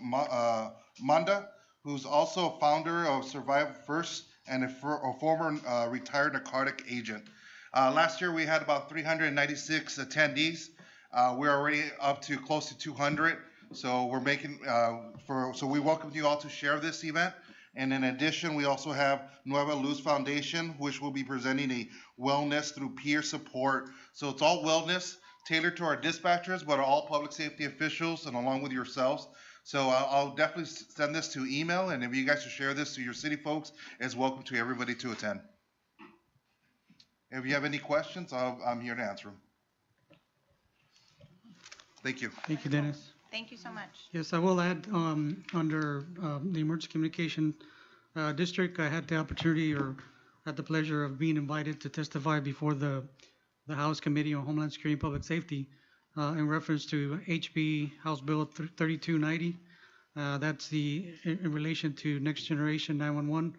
Manda, who's also a founder of Survive First and a former retired narcotic agent. Last year we had about 396 attendees. We're already up to close to 200. So we're making so we welcome you all to share this event. And in addition, we also have Nueva Luz Foundation, which will be presenting a wellness through peer support. So it's all wellness tailored to our dispatchers, but all public safety officials and along with yourselves. So I'll definitely send this to email, and if you guys should share this to your city folks, it's welcome to everybody to attend. If you have any questions, I'm here to answer them. Thank you. Thank you, Dennis. Thank you so much. Yes, I will add, under the Emergency Communication District, I had the opportunity or had the pleasure of being invited to testify before the House Committee on Homeland Security and Public Safety in reference to HB House Bill 3290. That's in relation to Next Generation 911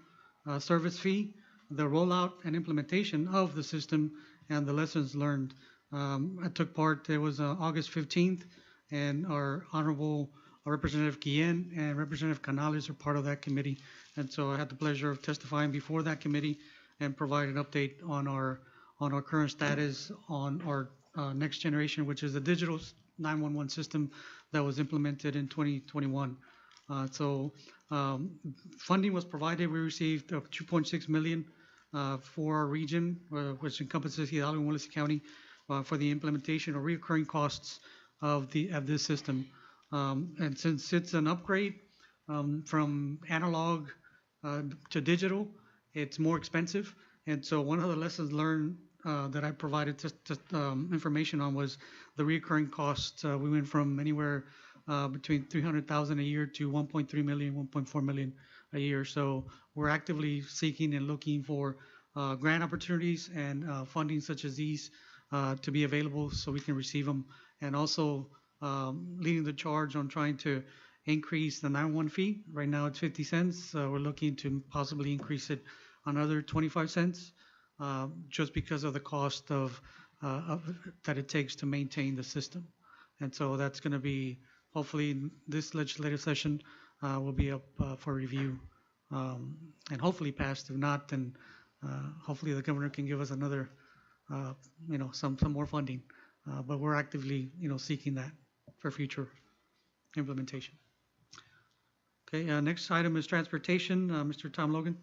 service fee, the rollout and implementation of the system, and the lessons learned. I took part, it was August 15th, and our Honorable Representative Guillen and Representative Canales are part of that committee. And so I had the pleasure of testifying before that committee and provide an update on our current status on our next generation, which is the digital 911 system that was implemented in 2021. So funding was provided. We received 2.6 million for our region, which encompasses Hidalgo and Willacy County, for the implementation of recurring costs of this system. And since it's an upgrade from analog to digital, it's more expensive. And so one of the lessons learned that I provided information on was the recurring costs. We went from anywhere between 300,000 a year to 1.3 million, 1.4 million a year. So we're actively seeking and looking for grant opportunities and funding such as these to be available so we can receive them. And also leading the charge on trying to increase the 911 fee. Right now it's 50 cents. We're looking to possibly increase it another 25 cents just because of the cost of that it takes to maintain the system. And so that's going to be, hopefully this legislative session will be up for review and hopefully passed. If not, then hopefully the governor can give us another, some more funding. But we're actively, seeking that for future implementation. Okay, next item is transportation. Mr. Tom Logan.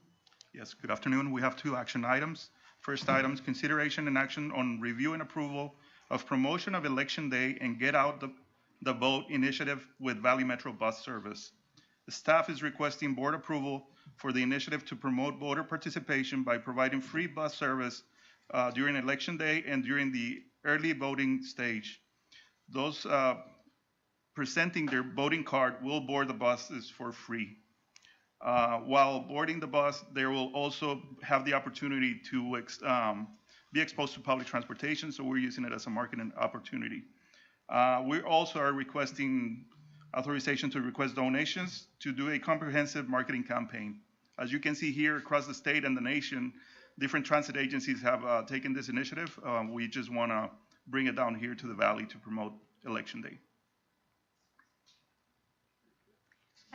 Yes, good afternoon. We have two action items. First item is consideration and action on review and approval of promotion of Election Day and Get Out the Vote initiative with Valley Metro Bus Service. The staff is requesting board approval for the initiative to promote voter participation by providing free bus service during Election Day and during the early voting stage. Those presenting their voting card will board the buses for free. While boarding the bus, they will also have the opportunity to be exposed to public transportation, so we're using it as a marketing opportunity. We also are requesting authorization to request donations to do a comprehensive marketing campaign. As you can see here across the state and the nation, different transit agencies have taken this initiative. We just want to bring it down here to the Valley to promote Election Day.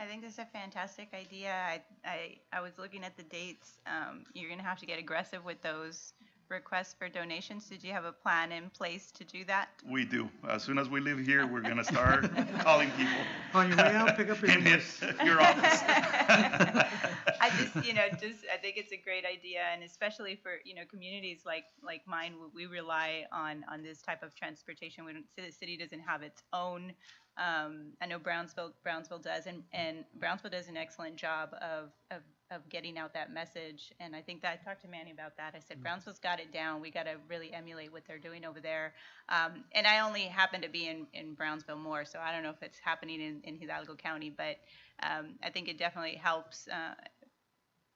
I think this is a fantastic idea. I was looking at the dates. You're going to have to get aggressive with those requests for donations. Did you have a plan in place to do that? We do. As soon as we leave here, we're going to start calling people. On your way out, pick up your invoice. Your office. I think it's a great idea, and especially for communities like mine, we rely on this type of transportation. The city doesn't have its own. I know Brownsville does, and Brownsville does an excellent job of getting out that message. And I think that I talked to Manny about that. I said Brownsville's got it down. We got to really emulate what they're doing over there. And I only happen to be in Brownsville more, so I don't know if it's happening in Hidalgo County, but I think it definitely helps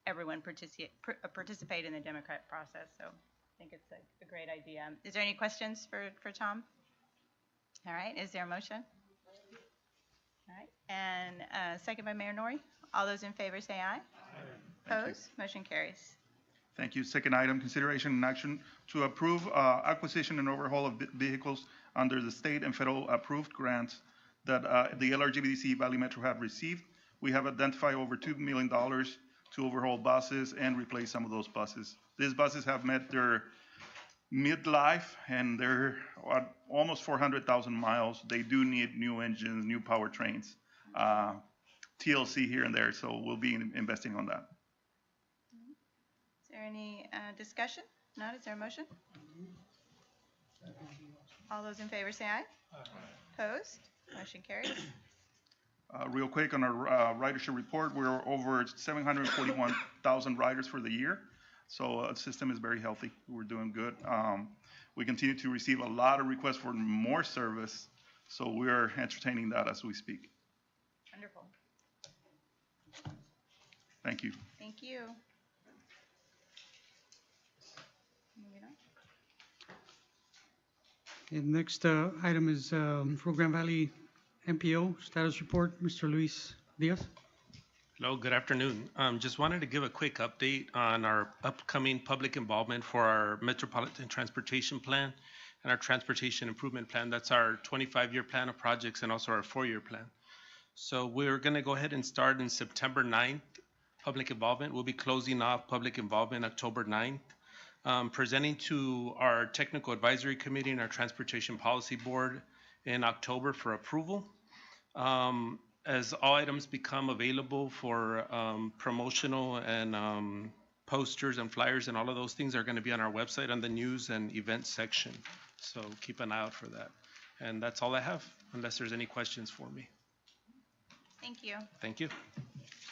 everyone participate in the democratic process. So I think it's a great idea. Is there any questions for Tom? All right. Is there a motion? All right. And second by Mayor Nori. All those in favor say aye. Opposed? Motion carries. Thank you. Second item, consideration and action to approve acquisition and overhaul of vehicles under the state and federal approved grants that the LRGVDC Valley Metro have received. We have identified over $2 million to overhaul buses and replace some of those buses. These buses have met their midlife and they're at almost 400,000 miles. They do need new engines, new powertrains, TLC here and there, so we'll be investing on that. Is there any discussion? Not. Is there a motion? All those in favor say aye. Opposed? Motion carries. Real quick on our ridership report, we're over 741,000 riders for the year. So the system is very healthy. We're doing good. We continue to receive a lot of requests for more service, so we're entertaining that as we speak. Wonderful. Thank you. Thank you. Moving on. Okay, next item is for Grand Valley MPO status report. Mr. Luis Diaz. Hello, good afternoon. Just wanted to give a quick update on our upcoming public involvement for our Metropolitan Transportation Plan and our Transportation Improvement Plan. That's our 25-year plan of projects and also our 4-year plan. So we're going to go ahead and start in September 9th, public involvement. We'll be closing off public involvement October 9th, presenting to our Technical Advisory Committee and our Transportation Policy Board in October for approval. As all items become available for promotional and posters and flyers and all of those things are going to be on our website on the news and events section. So keep an eye out for that. And that's all I have, unless there's any questions for me. Thank you. Thank you.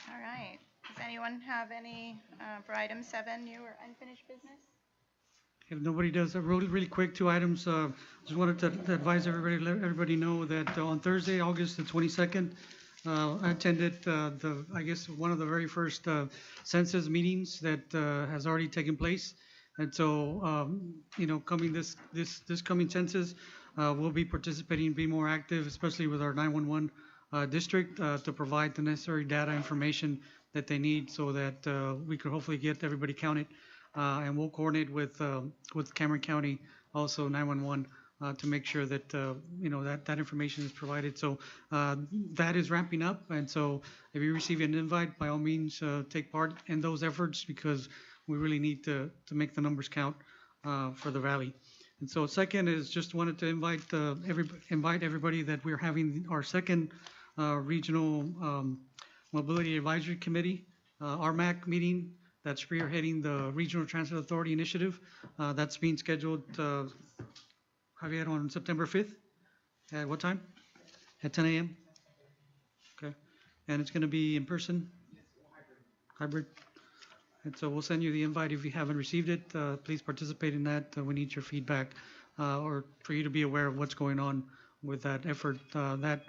All right. Does anyone have any for item 7, new or unfinished business? If nobody does, really, really quick, 2 items. Just wanted to advise everybody, let everybody know that on Thursday, August the 22nd, I attended I guess, one of the very first census meetings that has already taken place. And so, coming this coming census, we'll be participating, be more active, especially with our 911 district, to provide the necessary data information that they need so that we could hopefully get everybody counted. And we'll coordinate with Cameron County, also 911, to make sure that that information is provided. So that is ramping up, and so if you receive an invite, by all means take part in those efforts, because we really need to make the numbers count for the valley. And so second is just wanted to invite everybody that we're having our second regional mobility advisory committee, RMAC meeting. That's spearheading the Regional Transit Authority Initiative. That's being scheduled, Javier, on September 5th. At what time? At 10 a.m.? Okay. And it's going to be in person? Hybrid? And so we'll send you the invite if you haven't received it. Please participate in that. We need your feedback, or for you to be aware of what's going on with that effort. That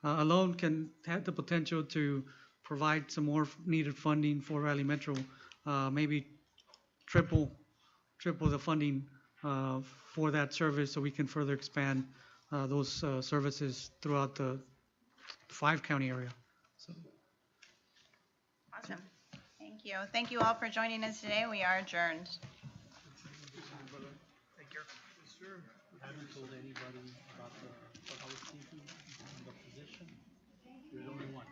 alone can have the potential to provide some more needed funding for Valley Metro. Maybe triple the funding for that service, so we can further expand those services throughout the 5-county area. So. Awesome. Thank you. Thank you all for joining us today. We are adjourned. Take care. Yes, sir. We haven't told anybody about the housekeeping and the position. You're the only one.